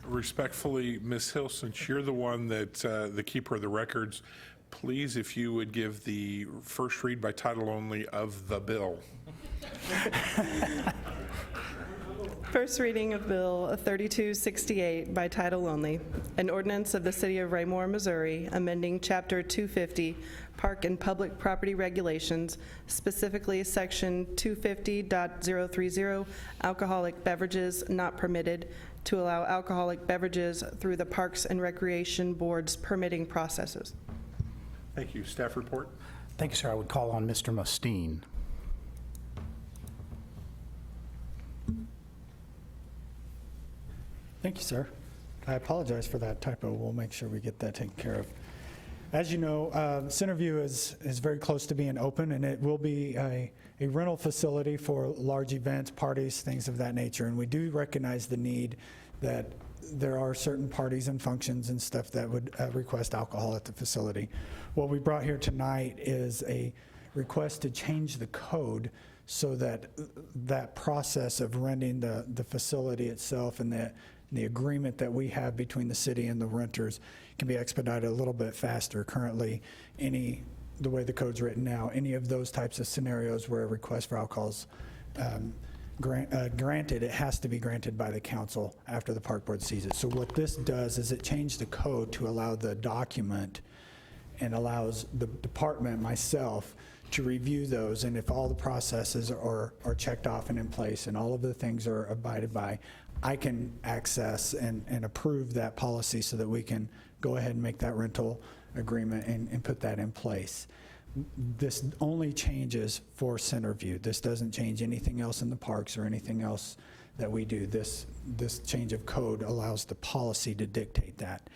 Respectfully, Ms. Hill, since you're the one that, the keeper of the records, please, if you would give the first read by title only of the bill. First reading of Bill 3268 by title only, an ordinance of the City of Raymore, Missouri, amending Chapter 250, Park and Public Property Regulations, specifically Section 250.030, alcoholic beverages not permitted, to allow alcoholic beverages through the Parks and Recreation Board's permitting processes. Thank you. Staff report? Thank you, sir. I would call on Mr. Mustine. Thank you, sir. I apologize for that typo. We'll make sure we get that taken care of. As you know, Centerview is very close to being open, and it will be a rental facility for large events, parties, things of that nature. And we do recognize the need that there are certain parties and functions and stuff that would request alcohol at the facility. What we brought here tonight is a request to change the code so that that process of renting the facility itself and the agreement that we have between the city and the renters can be expedited a little bit faster. Currently, the way the code's written now, any of those types of scenarios where a request for alcohol is granted, it has to be granted by the council after the park board sees it. So what this does is it changed the code to allow the document and allows the department, myself, to review those, and if all the processes are checked off and in place and all of the things are abided by, I can access and approve that policy so that we can go ahead and make that rental agreement and put that in place. This only changes for Centerview. This doesn't change anything else in the parks or anything else that we do. This change of code allows the policy to dictate that.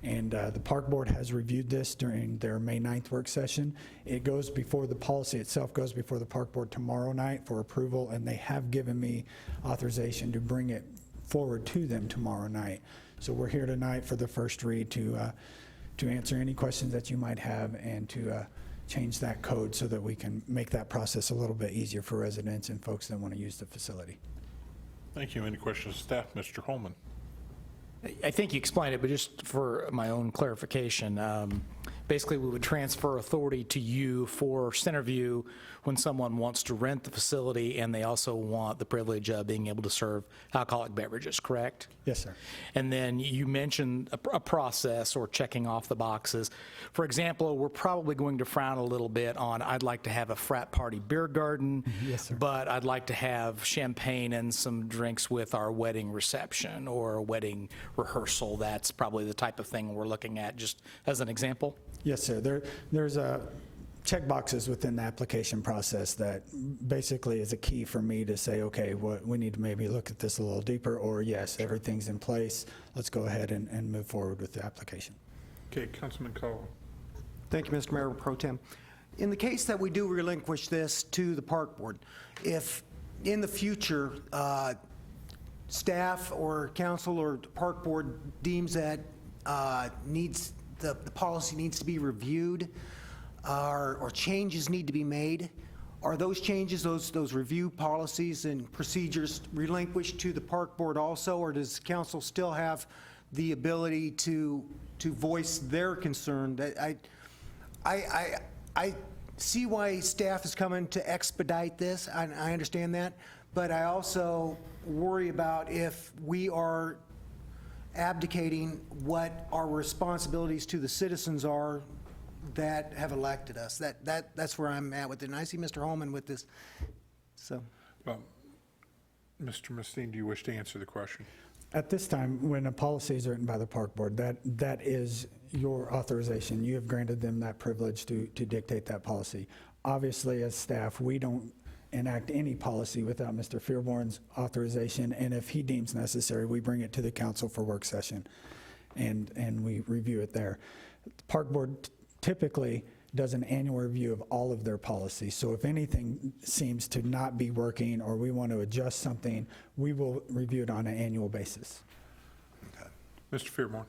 And the park board has reviewed this during their May 9th work session. It goes before the policy itself goes before the park board tomorrow night for approval, and they have given me authorization to bring it forward to them tomorrow night. So we're here tonight for the first read to answer any questions that you might have and to change that code so that we can make that process a little bit easier for residents and folks that want to use the facility. Thank you. Any questions of staff? Mr. Holman? I think you explained it, but just for my own clarification, basically we would transfer authority to you for Centerview when someone wants to rent the facility and they also want the privilege of being able to serve alcoholic beverages, correct? Yes, sir. And then you mentioned a process or checking off the boxes. For example, we're probably going to frown a little bit on, I'd like to have a frat party beer garden, Yes, sir. but I'd like to have champagne and some drinks with our wedding reception or a wedding rehearsal. That's probably the type of thing we're looking at, just as an example. Yes, sir. There's a check boxes within the application process that basically is a key for me to say, okay, we need to maybe look at this a little deeper, or yes, everything's in place. Let's go ahead and move forward with the application. Okay, Councilman Caldwell. Thank you, Mr. Mayor Pro Tem. In the case that we do relinquish this to the Park Board, if in the future staff or council or Park Board deems that the policy needs to be reviewed or changes need to be made, are those changes, those review policies and procedures relinquished to the Park Board also, or does council still have the ability to voice their concern? That I see why staff is coming to expedite this. I understand that, but I also worry about if we are abdicating what our responsibilities to the citizens are that have elected us. That's where I'm at with it. And I see Mr. Holman with this. So, Mr. Mustine, do you wish to answer the question? At this time, when a policy is written by the Park Board, that is your authorization. You have granted them that privilege to dictate that policy. Obviously, as staff, we don't enact any policy without Mr. Fearborn's authorization, and if he deems necessary, we bring it to the council for work session, and we review it there. The Park Board typically does an annual review of all of their policies, so if anything seems to not be working or we want to adjust something, we will review it on an annual basis. Mr. Fearborn?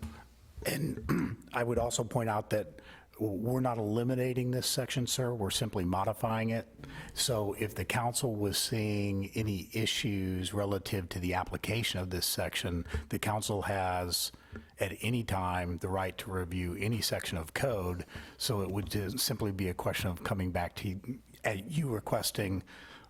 And I would also point out that we're not eliminating this section, sir. We're simply modifying it. So if the council was seeing any issues relative to the application of this section, the council has at any time the right to review any section of code. So it would just simply be a question of coming back to you requesting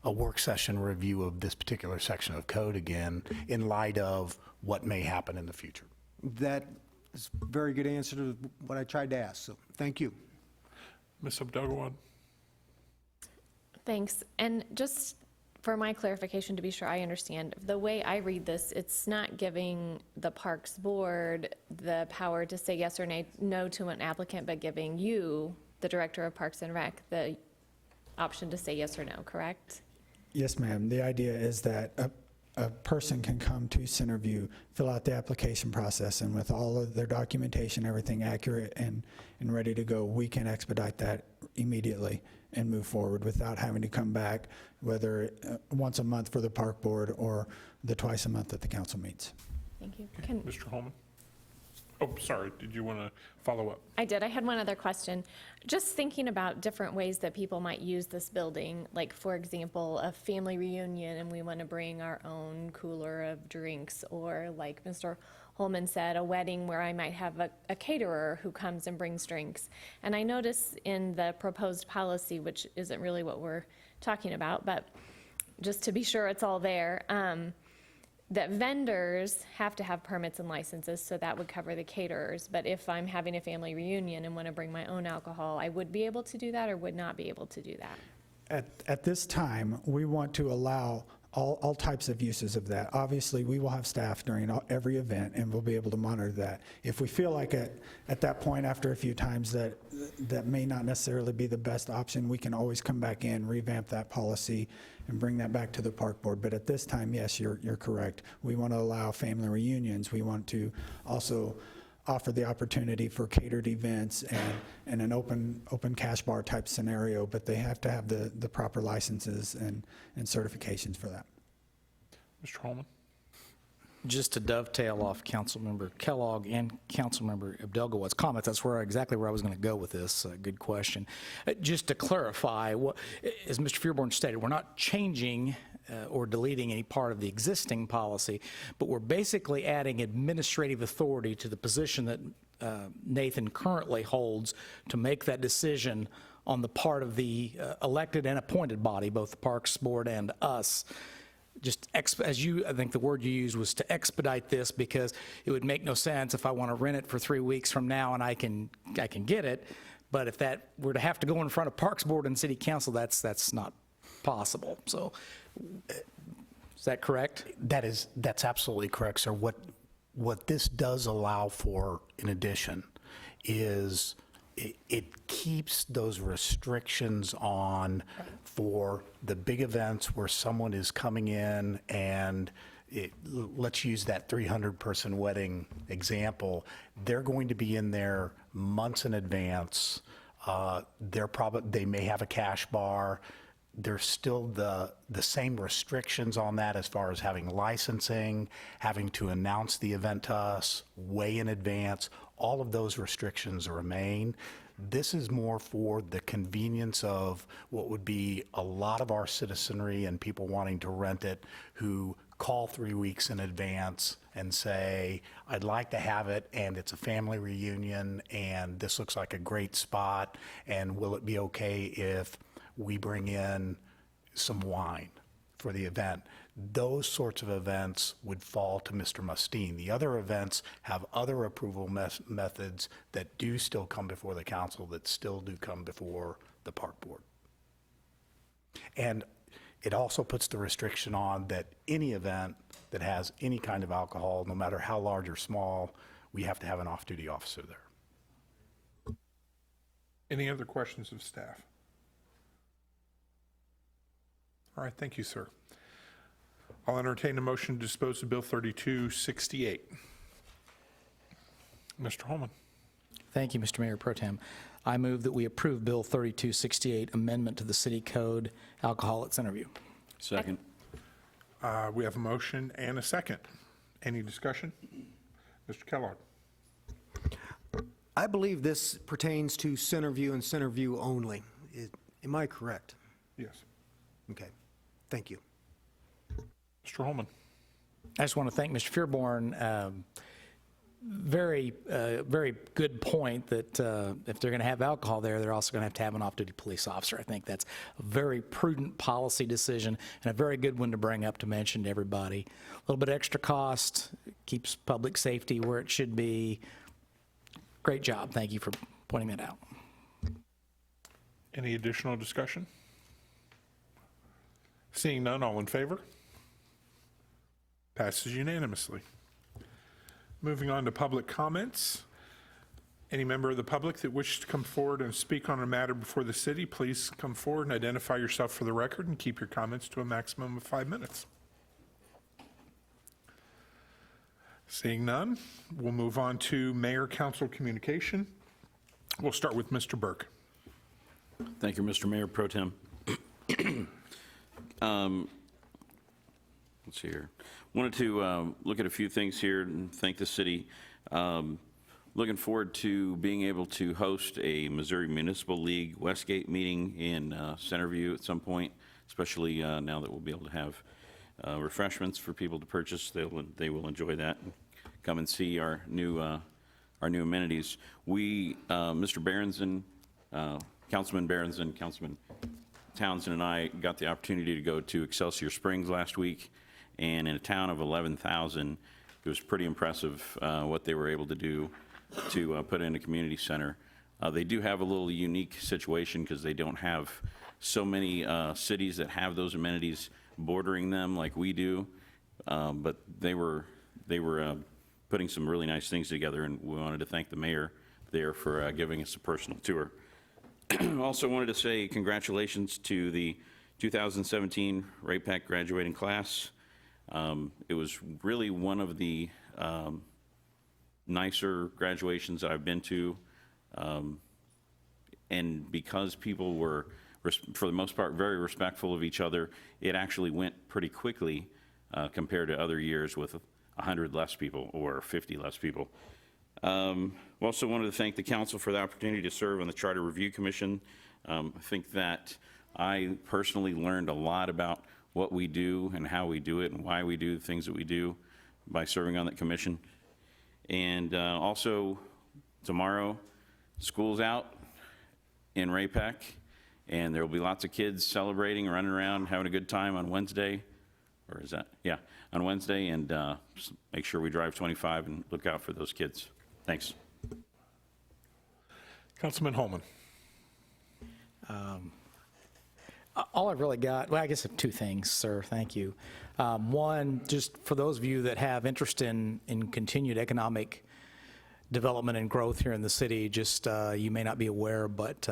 a work session review of this particular section of code again in light of what may happen in the future. that is a very good answer to what I tried to ask, so thank you. Ms. Abdelgawad? Thanks. And just for my clarification, to be sure I understand, the way I read this, it's not giving the Parks Board the power to say yes or no to an applicant, but giving you, the Director of Parks and Rec, the option to say yes or no, correct? Yes, ma'am. The idea is that a person can come to Centerview, fill out the application process, and with all of their documentation, everything accurate and ready to go, we can expedite that immediately and move forward without having to come back, whether once a month for the Park Board or the twice a month that the council meets. Thank you. Mr. Holman? Oh, sorry, did you want to follow up? I did. I had one other question. Just thinking about different ways that people might use this building, like, for example, a family reunion and we want to bring our own cooler of drinks, or like Mr. Holman said, a wedding where I might have a caterer who comes and brings drinks. And I notice in the proposed policy, which isn't really what we're talking about, but just to be sure it's all there, that vendors have to have permits and licenses, so that would cover the caterers. But if I'm having a family reunion and want to bring my own alcohol, I would be able to do that or would not be able to do that? At this time, we want to allow all types of uses of that. Obviously, we will have staff during every event, and we'll be able to monitor that. If we feel like at that point, after a few times, that may not necessarily be the best option, we can always come back in, revamp that policy, and bring that back to the Park Board. But at this time, yes, you're correct. We want to allow family reunions. We want to also offer the opportunity for catered events and an open cash bar type scenario, but they have to have the proper licenses and certifications for that. Mr. Holman? Just to dovetail off Councilmember Kellogg and Councilmember Abdelgawad's comments, that's exactly where I was going to go with this. Good question. Just to clarify, as Mr. Fearborn stated, we're not changing or deleting any part of the existing policy, but we're basically adding administrative authority to the position that Nathan currently holds to make that decision on the part of the elected and appointed body, both the Parks Board and us. Just I think the word you used was to expedite this, because it would make no sense if I want to rent it for 3 weeks from now and I can get it. But if that were to have to go in front of Parks Board and City Council, that's not possible. So is that correct? That's absolutely correct, sir. What this does allow for, in addition, is it keeps those restrictions on for the big events where someone is coming in and let's use that 300-person wedding example. They're going to be in there months in advance. They may have a cash bar. There's still the same restrictions on that as far as having licensing, having to announce the event to us way in advance. All of those restrictions remain. This is more for the convenience of what would be a lot of our citizenry and people wanting to rent it who call 3 weeks in advance and say, I'd like to have it, and it's a family reunion, and this looks like a great spot, and will it be okay if we bring in some wine for the event? Those sorts of events would fall to Mr. Mustine. The other events have other approval methods that do still come before the council, that still do come before the park board. And it also puts the restriction on that any event that has any kind of alcohol, no matter how large or small, we have to have an off-duty officer there. Any other questions of staff? All right, thank you, sir. I'll entertain a motion to dispose of Bill 3268. Mr. Holman. Thank you, Mr. Mayor Pro Tem. I move that we approve Bill 3268, Amendment to the City Code, Alcohol at Centerview. Second. We have a motion and a second. Any discussion? Mr. Kellogg. I believe this pertains to Centerview and Centerview only. Am I correct? Yes. Okay, thank you. Mr. Holman. I just want to thank Mr. Fearborn. Very good point that if they're going to have alcohol there, they're also going to have an off-duty police officer. I think that's a very prudent policy decision and a very good one to bring up to mention to everybody. A little bit extra cost, keeps public safety where it should be. Great job. Thank you for pointing that out. Any additional discussion? Seeing none, all in favor? Passes unanimously. Moving on to public comments. Any member of the public that wishes to come forward and speak on a matter before the city, please come forward and identify yourself for the record and keep your comments to a maximum of 5 minutes. Seeing none, we'll move on to mayor-council communication. We'll start with Mr. Burke. Thank you, Mr. Mayor Pro Tem. Let's see here. Wanted to look at a few things here and thank the city. Looking forward to being able to host a Missouri Municipal League Westgate meeting in Centerview at some point, especially now that we'll be able to have refreshments for people to purchase. They will enjoy that. Come and see our new amenities. We, Mr. Berenson, Councilman Berenson, Councilman Townsend and I got the opportunity to go to Excelsior Springs last week, and in a town of 11,000, it was pretty impressive what they were able to do to put in a community center. They do have a little unique situation because they don't have so many cities that have those amenities bordering them like we do, but they were putting some really nice things together, and we wanted to thank the mayor there for giving us a personal tour. Also wanted to say congratulations to the 2017 RAPAC graduating class. It was really one of the nicer graduations I've been to. And because people were, for the most part, very respectful of each other, it actually went pretty quickly compared to other years with 100 less people or 50 less people. We also wanted to thank the council for the opportunity to serve on the Charter Review Commission. I think that I personally learned a lot about what we do and how we do it and why we do the things that we do by serving on that commission. And also, tomorrow, school's out in Ray-Pac, and there will be lots of kids celebrating, running around, having a good time on Wednesday. Or is that? Yeah, on Wednesday, and just make sure we drive 25 and look out for those kids. Thanks. Councilman Holman. All I've really got, well, I guess two things, sir, thank you. One, just for those of you that have interest in continued economic development and growth here in the city, just you may not be aware, but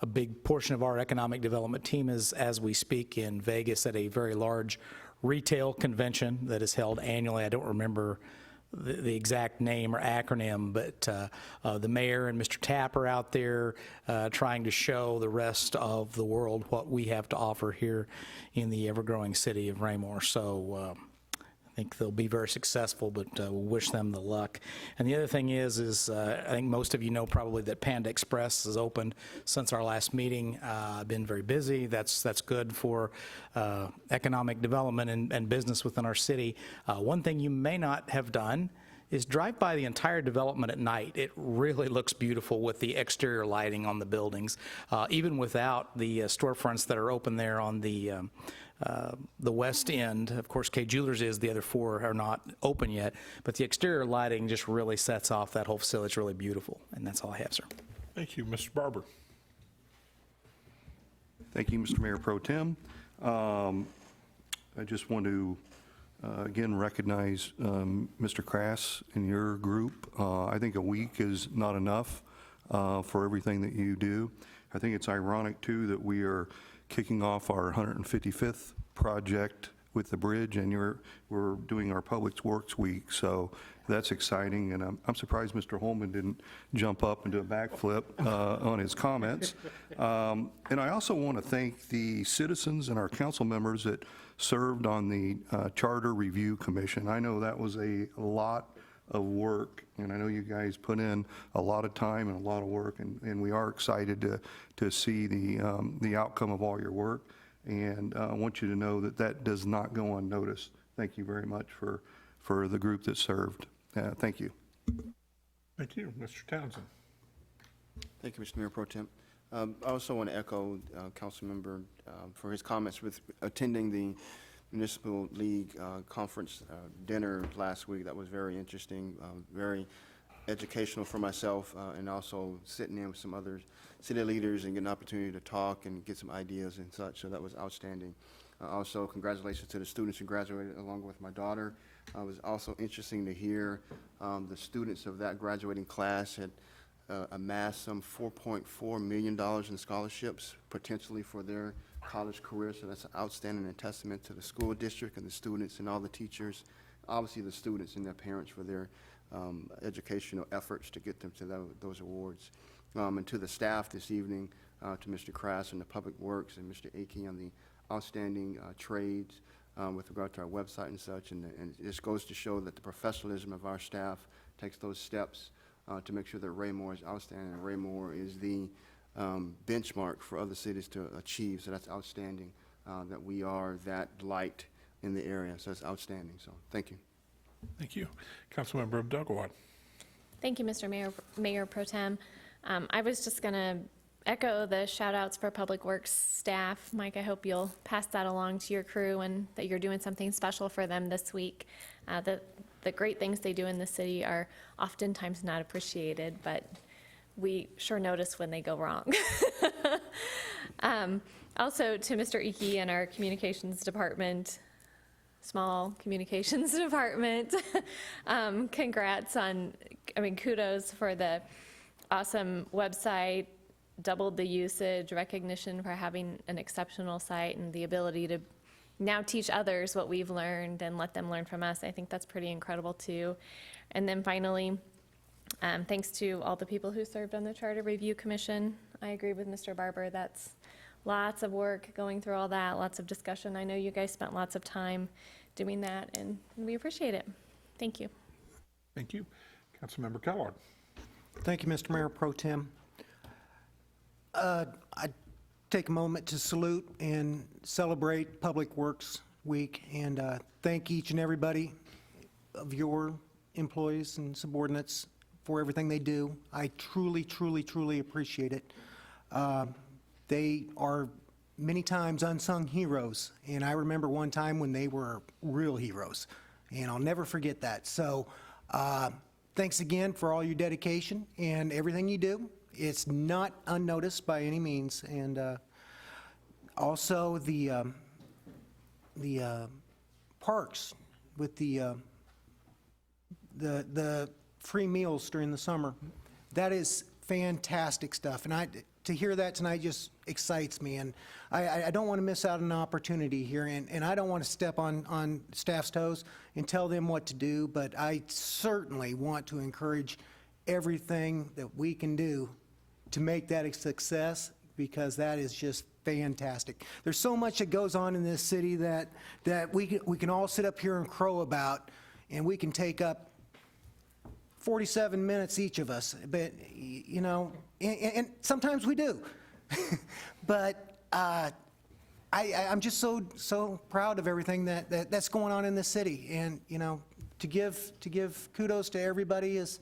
a big portion of our economic development team is, as we speak, in Vegas at a very large retail convention that is held annually. I don't remember the exact name or acronym, but the mayor and Mr. Tapp are out there trying to show the rest of the world what we have to offer here in the ever-growing city of Raymore. So I think they'll be very successful, but we'll wish them the luck. And the other thing is I think most of you know probably that Panda Express has opened since our last meeting. I've been very busy. That's good for economic development and business within our city. One thing you may not have done is drive by the entire development at night. It really looks beautiful with the exterior lighting on the buildings, even without the storefronts that are open there on the west end. Of course, K Jewelers is, the other four are not open yet, but the exterior lighting just really sets off that whole facility. It's really beautiful, and that's all I have, sir. Thank you. Mr. Barber. Thank you, Mr. Mayor Pro Tem. I just want to again recognize Mr. Crass and your group. I think a week is not enough for everything that you do. I think it's ironic, too, that we are kicking off our 155th project with the bridge, and we're doing our Public Works Week, so that's exciting, and I'm surprised Mr. Holman didn't jump up and do a backflip on his comments. And I also want to thank the citizens and our council members that served on the Charter Review Commission. I know that was a lot of work, and I know you guys put in a lot of time and a lot of work, and we are excited to see the outcome of all your work, and I want you to know that that does not go unnoticed. Thank you very much for the group that served. Thank you. Thank you. Mr. Townsend. Thank you, Mr. Mayor Pro Tem. I also want to echo Councilmember for his comments with attending the Municipal League Conference dinner last week. That was very interesting, very educational for myself, and also sitting in with some other city leaders and getting an opportunity to talk and get some ideas and such, so that was outstanding. Also, congratulations to the students who graduated along with my daughter. It was also interesting to hear the students of that graduating class had amassed some $4.4 million in scholarships, potentially for their college career, so that's outstanding and testament to the school district and the students and all the teachers, obviously the students and their parents for their educational efforts to get them to those awards. And to the staff this evening, to Mr. Crass and the Public Works and Mr. Akey on the outstanding trades with regard to our website and such, and it just goes to show that the professionalism of our staff takes those steps to make sure that Raymore is outstanding, and Raymore is the benchmark for other cities to achieve, so that's outstanding, that we are that light in the area, so that's outstanding, so thank you. Thank you. Councilmember Abdelgawad. Thank you, Mr. Mayor Pro Tem. I was just going to echo the shout outs for Public Works staff. Mike, I hope you'll pass that along to your crew and that you're doing something special for them this week. The great things they do in the city are oftentimes not appreciated, but we sure notice when they go wrong. Also to Mr. Akey and our communications department, small communications department, congrats on, kudos for the awesome website, doubled the usage, recognition for having an exceptional site, and the ability to now teach others what we've learned and let them learn from us. I think that's pretty incredible too. And then finally, thanks to all the people who served on the Charter Review Commission. I agree with Mr. Barber. That's lots of work going through all that, lots of discussion. I know you guys spent lots of time doing that, and we appreciate it. Thank you. Thank you. Councilmember Kellogg. Thank you, Mr. Mayor Pro Tem. I take a moment to salute and celebrate Public Works Week and thank each and everybody of your employees and subordinates for everything they do. I truly, truly, truly appreciate it. They are many times unsung heroes, and I remember one time when they were real heroes, and I'll never forget that. So thanks again for all your dedication and everything you do. It's not unnoticed by any means. And also the parks with the free meals during the summer. That is fantastic stuff. And to hear that tonight just excites me. And I don't want to miss out on an opportunity here. And I don't want to step on staff's toes and tell them what to do, but I certainly want to encourage everything that we can do to make that a success, because that is just fantastic. There's so much that goes on in this city that we can all sit up here and crow about, and we can take up 47 minutes each of us, but, you know, and sometimes we do. But I'm just so proud of everything that's going on in this city. And, you know, to give kudos to everybody is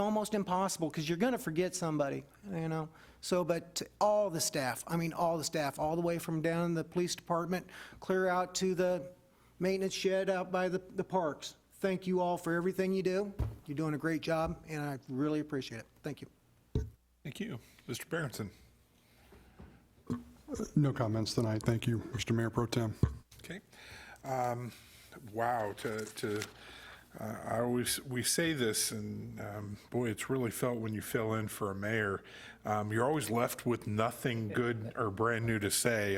almost impossible, because you're going to forget somebody, you know. So, but to all the staff, I mean, all the staff, all the way from down in the police department, clear out to the maintenance shed out by the parks. Thank you all for everything you do. You're doing a great job, and I really appreciate it. Thank you. Thank you. Mr. Berenson. No comments tonight. Thank you, Mr. Mayor Pro Tem. Okay. Wow. We say this, and boy, it's really felt when you fill in for a mayor. You're always left with nothing good or brand new to say.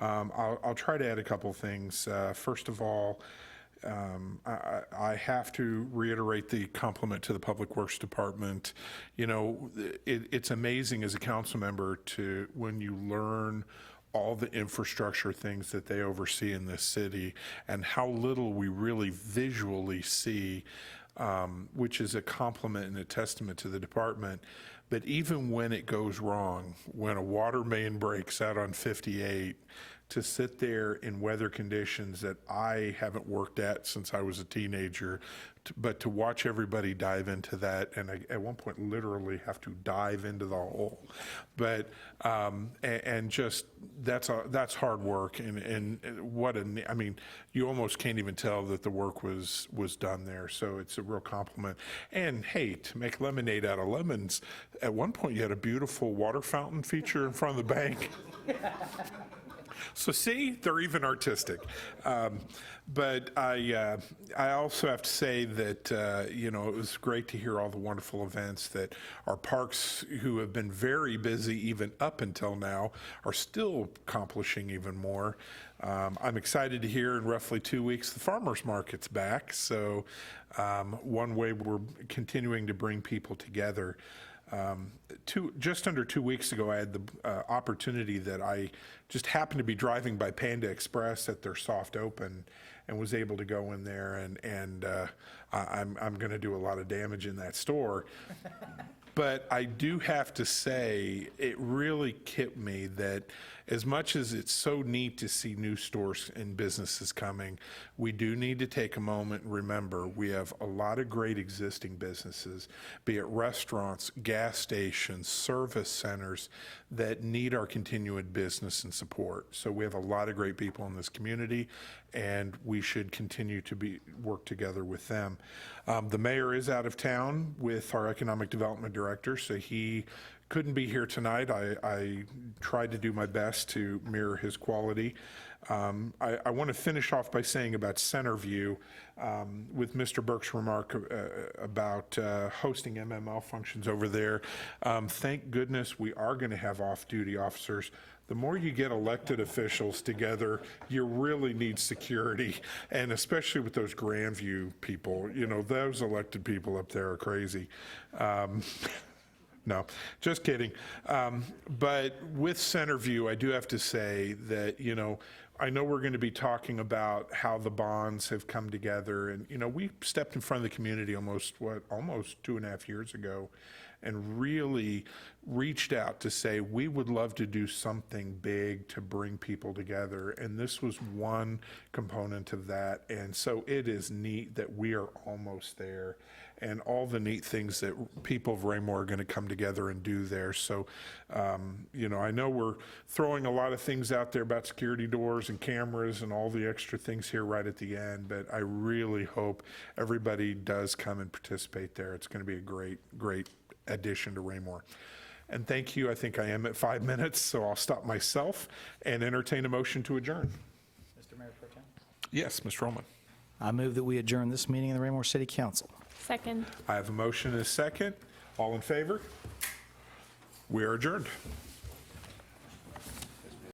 I'll try to add a couple things. First of all, I have to reiterate the compliment to the Public Works Department. You know, it's amazing as a council member when you learn all the infrastructure things that they oversee in this city and how little we really visually see, which is a compliment and a testament to the department. But even when it goes wrong, when a water main breaks out on 58, to sit there in weather conditions that I haven't worked at since I was a teenager, but to watch everybody dive into that, and at one point literally have to dive into the hole. But and just that's hard work, and I mean, you almost can't even tell that the work was done there. So it's a real compliment. And hey, to make lemonade out of lemons, at one point you had a beautiful water fountain feature in front of the bank. So see, they're even artistic. But I also have to say that, you know, it was great to hear all the wonderful events that our parks, who have been very busy even up until now, are still accomplishing even more. I'm excited to hear in roughly 2 weeks the farmers market's back. So one way we're continuing to bring people together. Just under 2 weeks ago, I had the opportunity that I just happened to be driving by Panda Express at their soft open and was able to go in there, and I'm going to do a lot of damage in that store. But I do have to say, it really kicked me that as much as it's so neat to see new stores and businesses coming, we do need to take a moment and remember we have a lot of great existing businesses, be it restaurants, gas stations, service centers, that need our continued business and support. So we have a lot of great people in this community, and we should continue to work together with them. The mayor is out of town with our economic development director, so he couldn't be here tonight. I tried to do my best to mirror his quality. I want to finish off by saying about Centerview, with Mr. Burke's remark about hosting MML functions over there. Thank goodness we are going to have off-duty officers. The more you get elected officials together, you really need security, and especially with those Grandview people. You know, those elected people up there are crazy. No, just kidding. But with Centerview, I do have to say that, you know, I know we're going to be talking about how the bonds have come together, and, we stepped in front of the community almost 2.5 years ago and really reached out to say, we would love to do something big to bring people together, and this was one component of that. And so it is neat that we are almost there, and all the neat things that people of Raymore are going to come together and do there. So, I know we're throwing a lot of things out there about security doors and cameras and all the extra things here right at the end, but I really hope everybody does come and participate there. It's going to be a great, great addition to Raymore. And thank you. I think I am at 5 minutes, so I'll stop myself and entertain a motion to adjourn. Mr. Mayor Pro Tem? Yes, Mr. Roman. I move that we adjourn this meeting of the Raymore City Council. Second. I have a motion and a second. All in favor? We are adjourned.